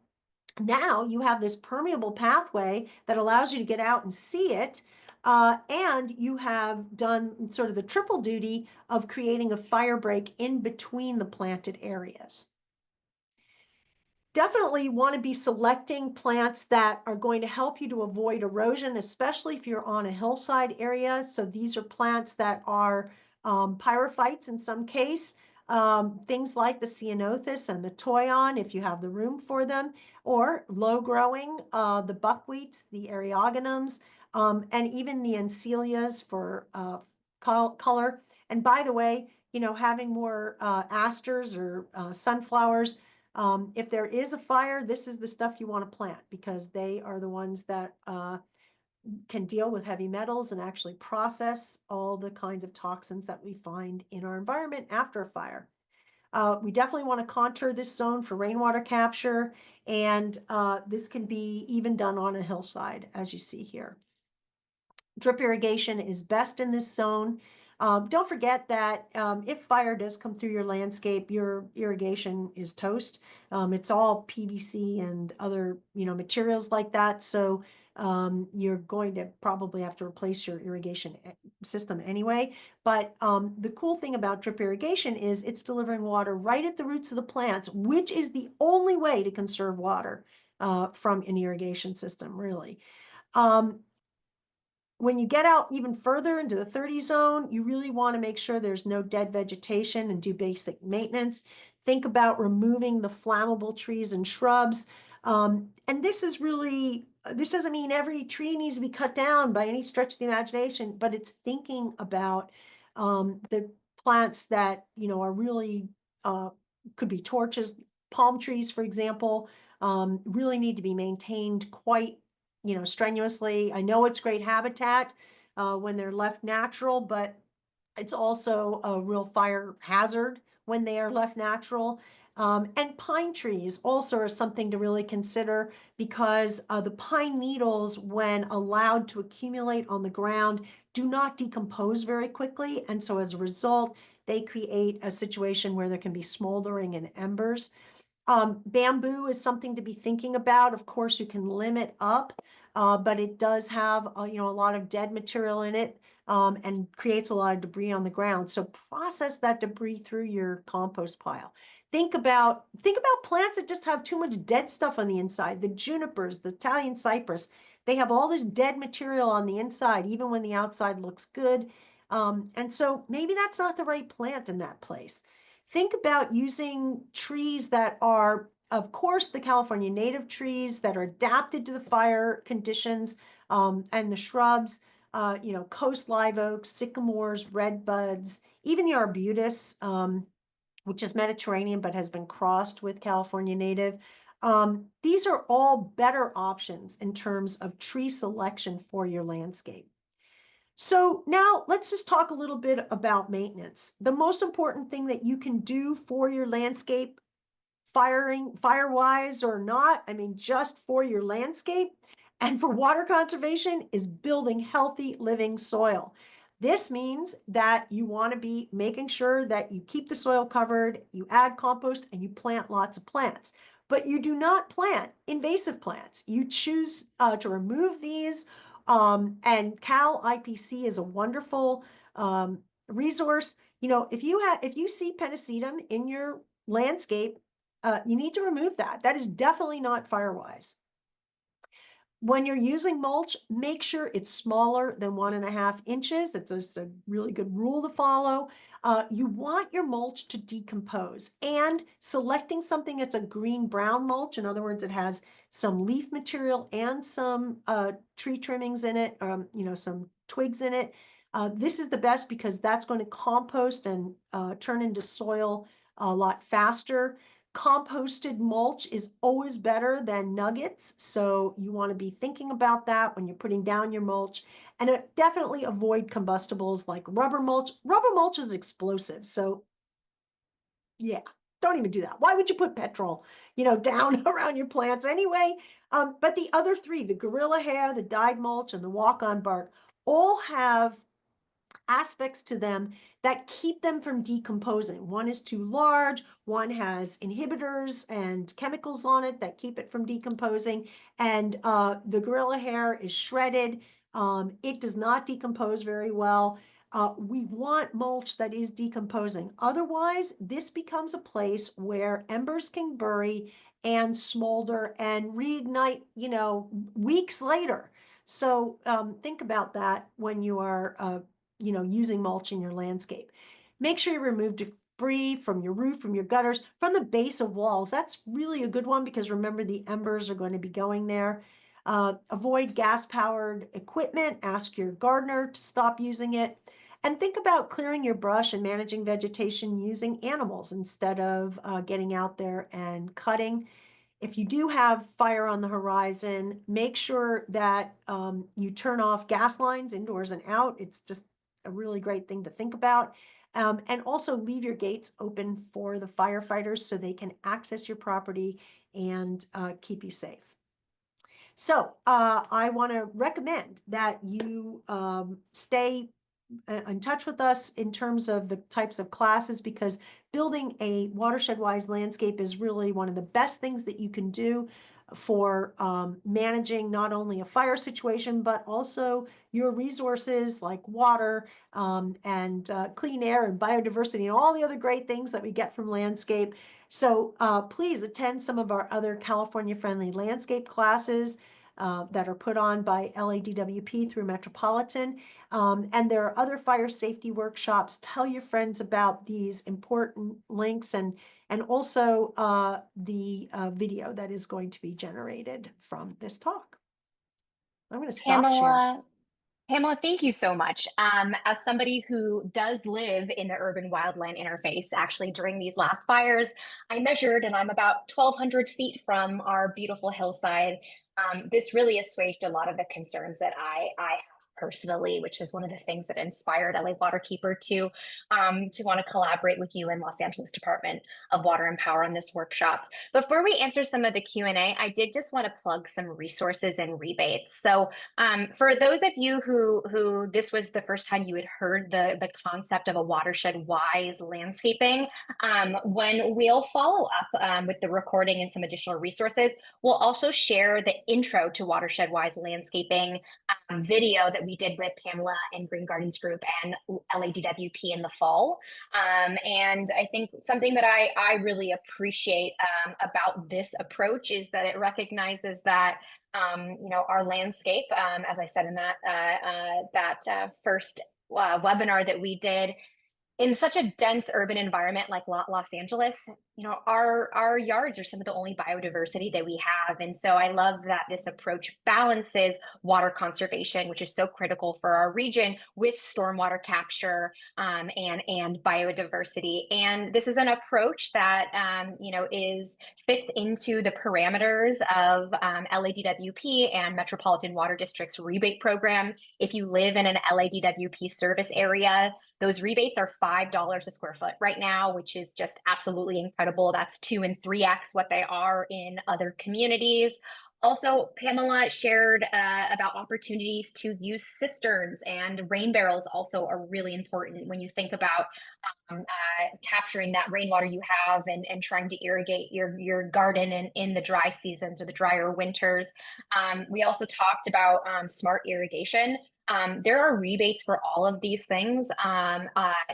S2: now you have this permeable pathway that allows you to get out and see it. And you have done sort of the triple duty of creating a fire break in between the planted areas. Definitely want to be selecting plants that are going to help you to avoid erosion, especially if you're on a hillside area. So these are plants that are pyrophytes in some case, things like the ceanothus and the toyon, if you have the room for them, or low growing, the buckwheat, the eriogonums, and even the encelias for color. And by the way, having more asters or sunflowers, if there is a fire, this is the stuff you want to plant because they are the ones that can deal with heavy metals and actually process all the kinds of toxins that we find in our environment after a fire. We definitely want to contour this zone for rainwater capture, and this can be even done on a hillside, as you see here. Drip irrigation is best in this zone. Don't forget that if fire does come through your landscape, your irrigation is toast. It's all PVC and other materials like that. So you're going to probably have to replace your irrigation system anyway. But the cool thing about drip irrigation is it's delivering water right at the roots of the plants, which is the only way to conserve water from an irrigation system, really. When you get out even further into the 30 zone, you really want to make sure there's no dead vegetation and do basic maintenance. Think about removing the flammable trees and shrubs. And this doesn't mean every tree needs to be cut down by any stretch of the imagination, but it's thinking about the plants that, are really, could be torches. Palm trees, for example, really need to be maintained quite strenuously. I know it's great habitat when they're left natural, but it's also a real fire hazard when they are left natural. And pine trees also are something to really consider because the pine needles, when allowed to accumulate on the ground, do not decompose very quickly. And so as a result, they create a situation where there can be smoldering and embers. Bamboo is something to be thinking about. Of course, you can limit up, but it does have a lot of dead material in it and creates a lot of debris on the ground. So process that debris through your compost pile. Think about plants that just have too much dead stuff on the inside. The junipers, the Italian cypress, they have all this dead material on the inside, even when the outside looks good. And so maybe that's not the right plant in that place. Think about using trees that are, of course, the California native trees that are adapted to the fire conditions, and the shrubs, coast live oaks, sycamores, redbuds, even the arbutus, which is Mediterranean but has been crossed with California native. These are all better options in terms of tree selection for your landscape. So now let's just talk a little bit about maintenance. The most important thing that you can do for your landscape, fire-wise or not, I mean, just for your landscape and for water conservation, is building healthy living soil. This means that you want to be making sure that you keep the soil covered, you add compost, and you plant lots of plants. But you do not plant invasive plants. You choose to remove these, and Cal IPC is a wonderful resource, if you see penicetum in your landscape, you need to remove that. That is definitely not firewise. When you're using mulch, make sure it's smaller than 1.5 inches. It's just a really good rule to follow. You want your mulch to decompose, and selecting something that's a green-brown mulch, in other words, it has some leaf material and some tree trimmings in it, some twigs in it. This is the best because that's going to compost and turn into soil a lot faster. Composted mulch is always better than nuggets, so you want to be thinking about that when you're putting down your mulch. And definitely avoid combustibles like rubber mulch. Rubber mulch is explosive, so yeah, don't even do that. Why would you put petrol, down around your plants anyway? But the other three, the gorilla hair, the dyed mulch, and the walk-on bark, all have aspects to them that keep them from decomposing. One is too large, one has inhibitors and chemicals on it that keep it from decomposing, and the gorilla hair is shredded. It does not decompose very well. We want mulch that is decomposing. Otherwise, this becomes a place where embers can bury and smolder and reignite, weeks later. So think about that when you are using mulch in your landscape. Make sure you remove debris from your roof, from your gutters, from the base of walls. That's really a good one because remember the embers are going to be going there. Avoid gas-powered equipment. Ask your gardener to stop using it. And think about clearing your brush and managing vegetation using animals instead of getting out there and cutting. If you do have fire on the horizon, make sure that you turn off gas lines indoors and out. It's just a really great thing to think about. And also leave your gates open for the firefighters so they can access your property and keep you safe. So I want to recommend that you stay in touch with us in terms of the types of classes, because building a watershed wise landscape is really one of the best things that you can do for managing not only a fire situation, but also your resources like water and clean air and biodiversity and all the other great things that we get from landscape. So please attend some of our other California friendly landscape classes that are put on by LADWP through Metropolitan. And there are other fire safety workshops. Tell your friends about these important links and also the video that is going to be generated from this talk. I'm going to stop sharing.
S1: Pamela, thank you so much. As somebody who does live in the urban wildland interface, actually during these last fires, I measured and I'm about 1,200 feet from our beautiful hillside. This really assuaged a lot of the concerns that I have personally, which is one of the things that inspired LA Waterkeeper to want to collaborate with you and Los Angeles Department of Water and Power on this workshop. Before we answer some of the Q&A, I did just want to plug some resources and rebates. So for those of you who this was the first time you had heard the concept of a watershed wise landscaping, when we'll follow up with the recording and some additional resources, we'll also share the intro to watershed wise landscaping video that we did with Pamela and Green Gardens Group and LADWP in the fall. And I think something that I really appreciate about this approach is that it recognizes that our landscape, as I said in that first webinar that we did, in such a dense urban environment like Los Angeles, our yards are some of the only biodiversity that we have. And so I love that this approach balances water conservation, which is so critical for our region, with stormwater capture and biodiversity. And this is an approach that fits into the parameters of LADWP and Metropolitan Water District's rebate program. If you live in an LADWP service area, those rebates are $5 a square foot right now, which is just absolutely incredible. That's 2 and 3x what they are in other communities. Also, Pamela shared about opportunities to use cisterns, and rain barrels also are really important when you think about capturing that rainwater you have and trying to irrigate your garden in the dry seasons or the drier winters. We also talked about smart irrigation. There are rebates for all of these things.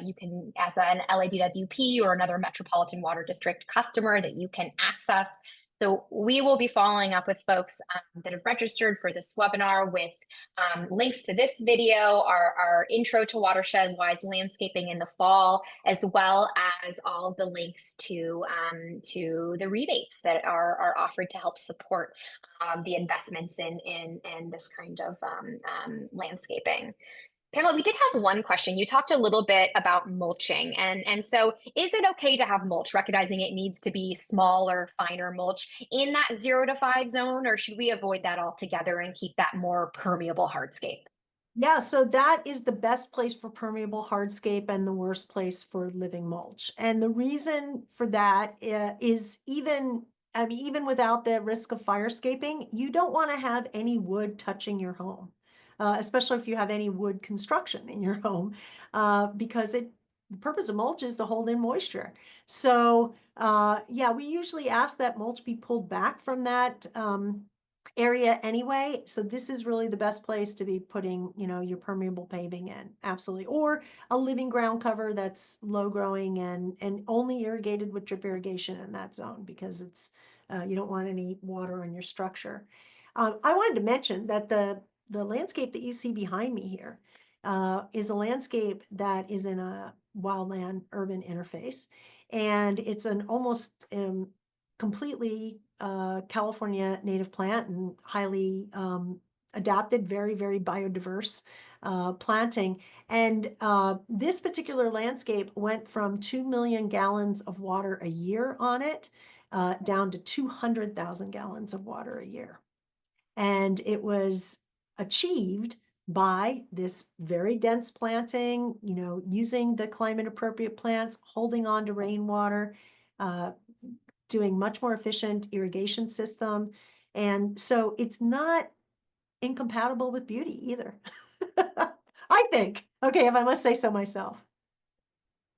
S1: You can, as an LADWP or another Metropolitan Water District customer, that you can access. So we will be following up with folks that have registered for this webinar with links to this video, our intro to watershed wise landscaping in the fall, as well as all of the links to the rebates that are offered to help support the investments in this kind of landscaping. Pamela, we did have one question. You talked a little bit about mulching, and so is it okay to have mulch, recognizing it needs to be smaller, finer mulch in that 0 to 5 zone, or should we avoid that altogether and keep that more permeable hardscape?
S2: Yeah, so that is the best place for permeable hardscape and the worst place for living mulch. And the reason for that is even without the risk of firescaping, you don't want to have any wood touching your home, especially if you have any wood construction in your home, because the purpose of mulch is to hold in moisture. So yeah, we usually ask that mulch be pulled back from that area anyway. So this is really the best place to be putting, your permeable paving in. Absolutely. Or a living ground cover that's low growing and only irrigated with drip irrigation in that zone, because you don't want any water on your structure. I wanted to mention that the landscape that you see behind me here is a landscape that is in a wildland urban interface, and it's an almost completely California native plant and highly adapted, very, very biodiverse planting. And this particular landscape went from 2 million gallons of water a year on it down to 200,000 gallons of water a year. And it was achieved by this very dense planting, using the climate appropriate plants, holding on to rainwater, doing much more efficient irrigation system. And so it's not incompatible with beauty either. I think, okay, if I must say so myself.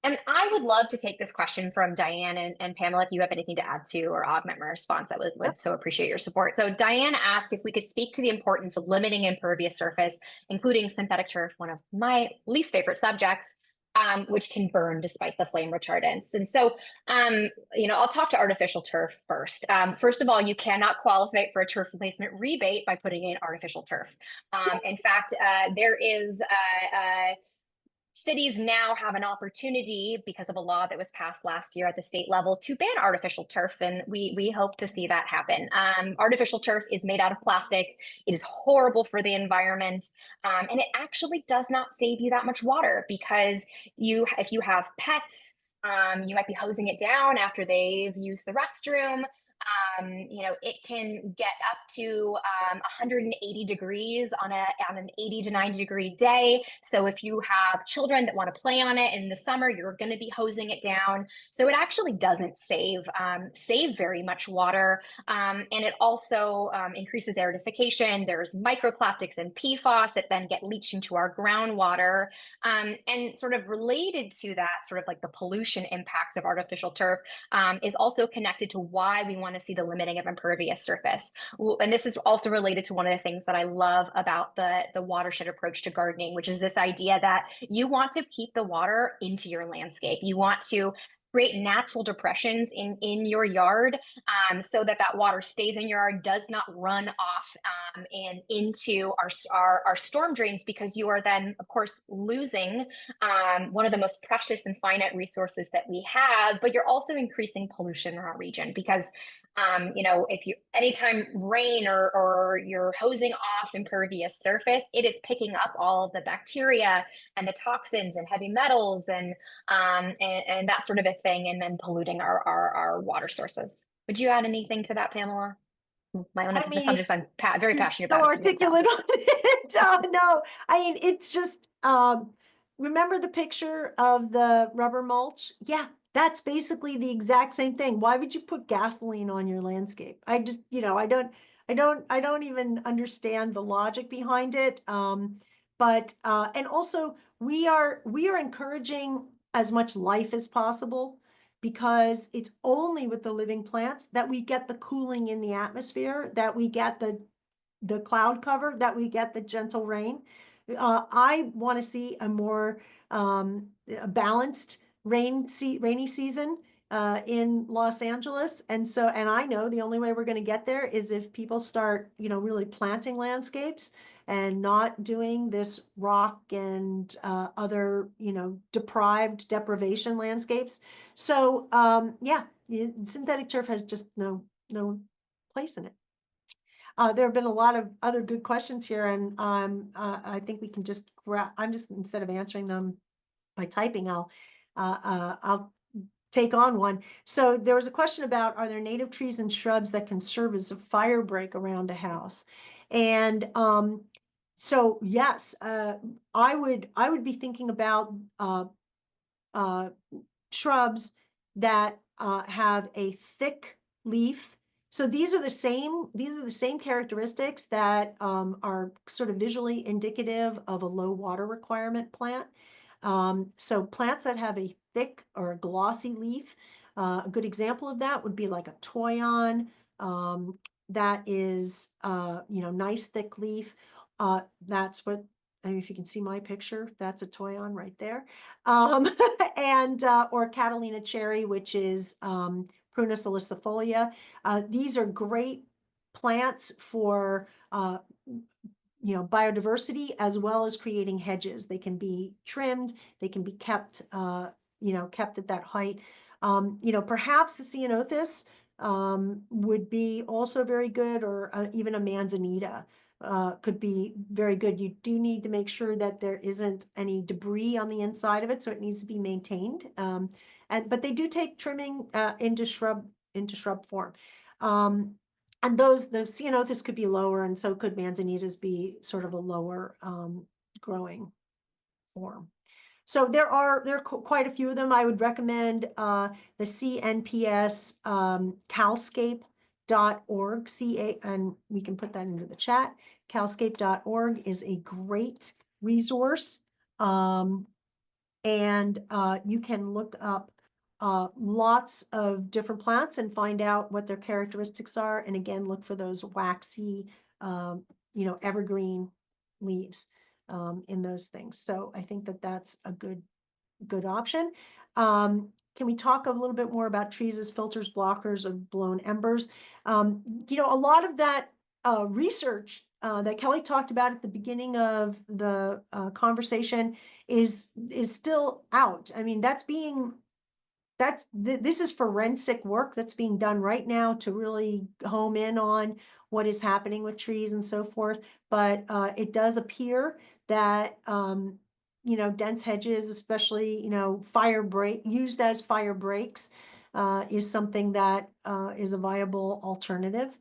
S1: And I would love to take this question from Diane and Pamela, if you have anything to add to or augment my response, I would so appreciate your support. So Diane asked if we could speak to the importance of limiting impervious surface, including synthetic turf, one of my least favorite subjects, which can burn despite the flame retardants. And so, I'll talk to artificial turf first. First of all, you cannot qualify for a turf replacement rebate by putting in artificial turf. In fact, there is cities now have an opportunity, because of a law that was passed last year at the state level, to ban artificial turf, and we hope to see that happen. Artificial turf is made out of plastic. It is horrible for the environment, and it actually does not save you that much water, because if you have pets, you might be hosing it down after they've used the restroom. It can get up to 180 degrees on an 80 to 90 degree day. So if you have children that want to play on it in the summer, you're going to be hosing it down. So it actually doesn't save very much water, and it also increases acidification. There's microplastics and PFAS that then get leached into our groundwater, and sort of related to that, sort of like the pollution impacts of artificial turf, is also connected to why we want to see the limiting of impervious surface. And this is also related to one of the things that I love about the watershed approach to gardening, which is this idea that you want to keep the water into your landscape. You want to create natural depressions in your yard, so that water stays in your yard, does not run off and into our storm drains, because you are then, of course, losing one of the most precious and finite resources that we have, but you're also increasing pollution in our region, because if you anytime rain or you're hosing off impervious surface, it is picking up all of the bacteria and the toxins and heavy metals and that sort of a thing, and then polluting our water sources. Would you add anything to that, Pamela? My own subjects I'm very passionate
S2: so
S1: about.
S2: Articulate on it. No, it's just remember the picture of the rubber mulch? Yeah, that's basically the exact same thing. Why would you put gasoline on your landscape? I just, I don't even understand the logic behind it. But and also we are encouraging as much life as possible because it's only with the living plants that we get the cooling in the atmosphere, that we get the cloud cover, that we get the gentle rain. I want to see a more balanced rainy season in Los Angeles. And so, and I know the only way we're going to get there is if people start, really planting landscapes and not doing this rock and other, deprivation landscapes. So, yeah, synthetic turf has just no place in it. There have been a lot of other good questions here, and I think we can just I'm just, instead of answering them by typing, I'll take on one. So there was a question about, are there native trees and shrubs that can serve as a fire break around a house? And so yes, I would be thinking about uh, shrubs that have a thick leaf. So these are the same characteristics that are sort of visually indicative of a low water requirement plant. So plants that have a thick or a glossy leaf, a good example of that would be like a toyon, that is, nice thick leaf. That's what, I mean, if you can see my picture, that's a toyon right there. Um, and or Catalina cherry, which is Prunus salicifolia. These are great plants for biodiversity as well as creating hedges. They can be trimmed, they can be kept kept at that height. Perhaps the ceanothus would be also very good, or even a manzanita could be very good. You do need to make sure that there isn't any debris on the inside of it, so it needs to be maintained. But they do take trimming into shrub form. And those ceanothus could be lower, and so could manzanitas be sort of a lower growing form. So there are quite a few of them. I would recommend the CNPS calscape.org, and we can put that into the chat. Calscape.org is a great resource. And you can look up lots of different plants and find out what their characteristics are. And again, look for those waxy, evergreen leaves in those things. So I think that that's a good option. Can we talk a little bit more about trees as filters, blockers of blown embers? A lot of that research that Kelly talked about at the beginning of the conversation is still out. I mean, this is forensic work that's being done right now to really home in on what is happening with trees and so forth. But it does appear that dense hedges, especially used as fire breaks, is something that is a viable alternative.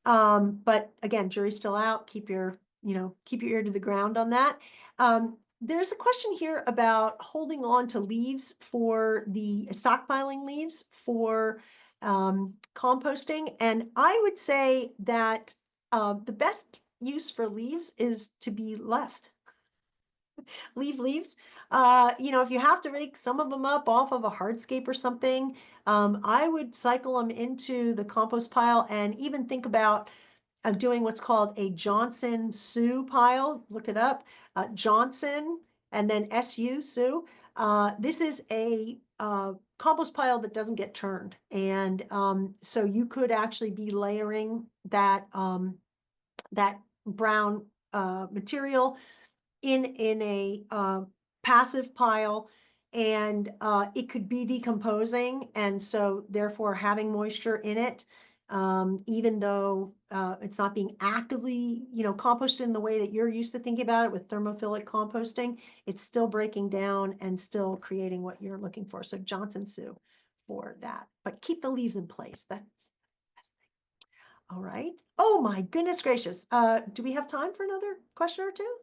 S2: But again, jury's still out. Keep your ear to the ground on that. There's a question here about holding on to leaves for the stockpiling leaves for composting. And I would say that the best use for leaves is to be left. Leave leaves. If you have to rake some of them up off of a hardscape or something, I would cycle them into the compost pile and even think about doing what's called a Johnson Sue pile. Look it up, Johnson, and then SU Sue. This is a compost pile that doesn't get turned, and so you could actually be layering that brown material in a passive pile, and it could be decomposing, and so therefore having moisture in it, even though it's not being actively composted in the way that you're used to thinking about it with thermophilic composting, it's still breaking down and still creating what you're looking for. So Johnson Sue for that, but keep the leaves in place. That's the best thing. All right. Oh my goodness gracious. Do we have time for another question or two?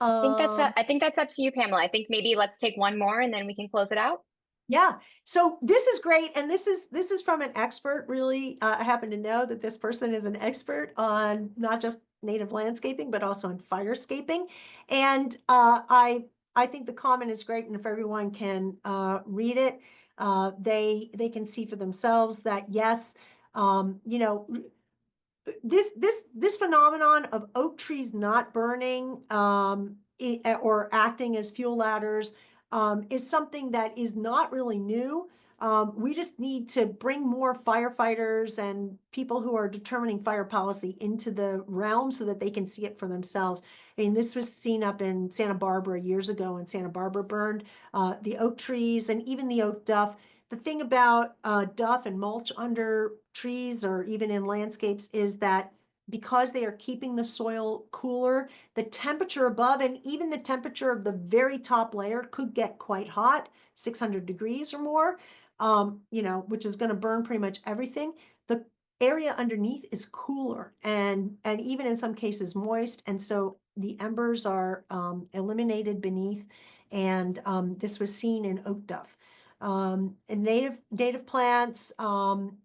S1: I think that's up to you, Pamela. I think maybe let's take one more and then we can close it out.
S2: Yeah. So this is great. And this is from an expert, really. I happen to know that this person is an expert on not just native landscaping, but also in firescaping. And I think the comment is great. And if everyone can read it, they can see for themselves that yes, you know, this phenomenon of oak trees not burning or acting as fuel ladders is something that is not really new. We just need to bring more firefighters and people who are determining fire policy into the realm so that they can see it for themselves. I mean, this was seen up in Santa Barbara years ago when Santa Barbara burned. The oak trees and even the oak duff. The thing about duff and mulch under trees or even in landscapes is that because they are keeping the soil cooler, the temperature above and even the temperature of the very top layer could get quite hot, 600 degrees or more, which is going to burn pretty much everything. The area underneath is cooler and even in some cases moist. And so the embers are eliminated beneath. And this was seen in oak duff. And native plants, when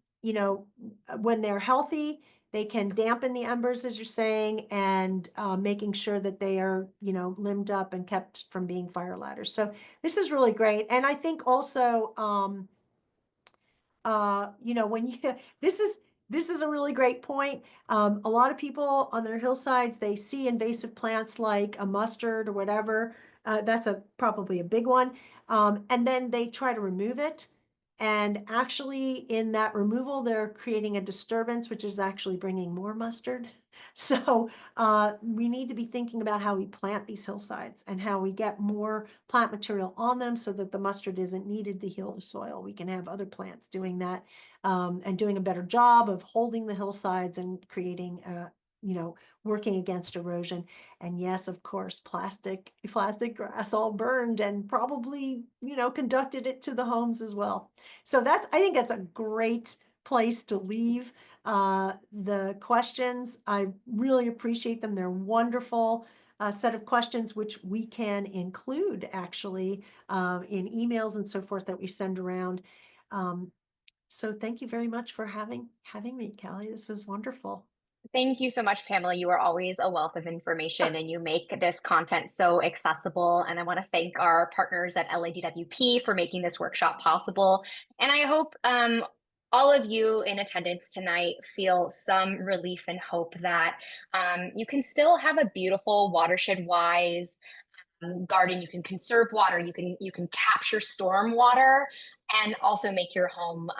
S2: they're healthy, they can dampen the embers, as you're saying, and making sure that they are, limbed up and kept from being fire ladders. So this is really great. And I think also, when you this is a really great point. A lot of people on their hillsides, they see invasive plants like a mustard or whatever. That's probably a big one. And then they try to remove it. And actually, in that removal, they're creating a disturbance, which is actually bringing more mustard. So we need to be thinking about how we plant these hillsides and how we get more plant material on them so that the mustard isn't needed to heal the soil. We can have other plants doing that and doing a better job of holding the hillsides and creating working against erosion. And yes, of course, plastic grass all burned and probably, conducted it to the homes as well. So I think that's a great place to leave the questions. I really appreciate them. They're wonderful set of questions, which we can include actually in emails and so forth that we send around. So thank you very much for having me, Callie. This was wonderful.
S1: Thank you so much, Pamela. You are always a wealth of information and you make this content so accessible. And I want to thank our partners at LADWP for making this workshop possible. And I hope all of you in attendance tonight feel some relief and hope that you can still have a beautiful watershed wise garden. You can conserve water, you can capture storm water, and also make your home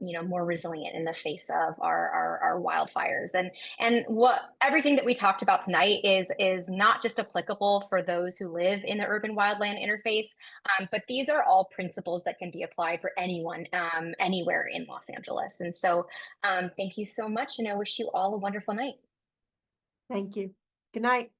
S1: more resilient in the face of our wildfires. And what everything that we talked about tonight is not just applicable for those who live in the urban wildland interface, but these are all principles that can be applied for anyone anywhere in Los Angeles. And so thank you so much, and I wish you all a wonderful night.
S2: Thank you. Good night.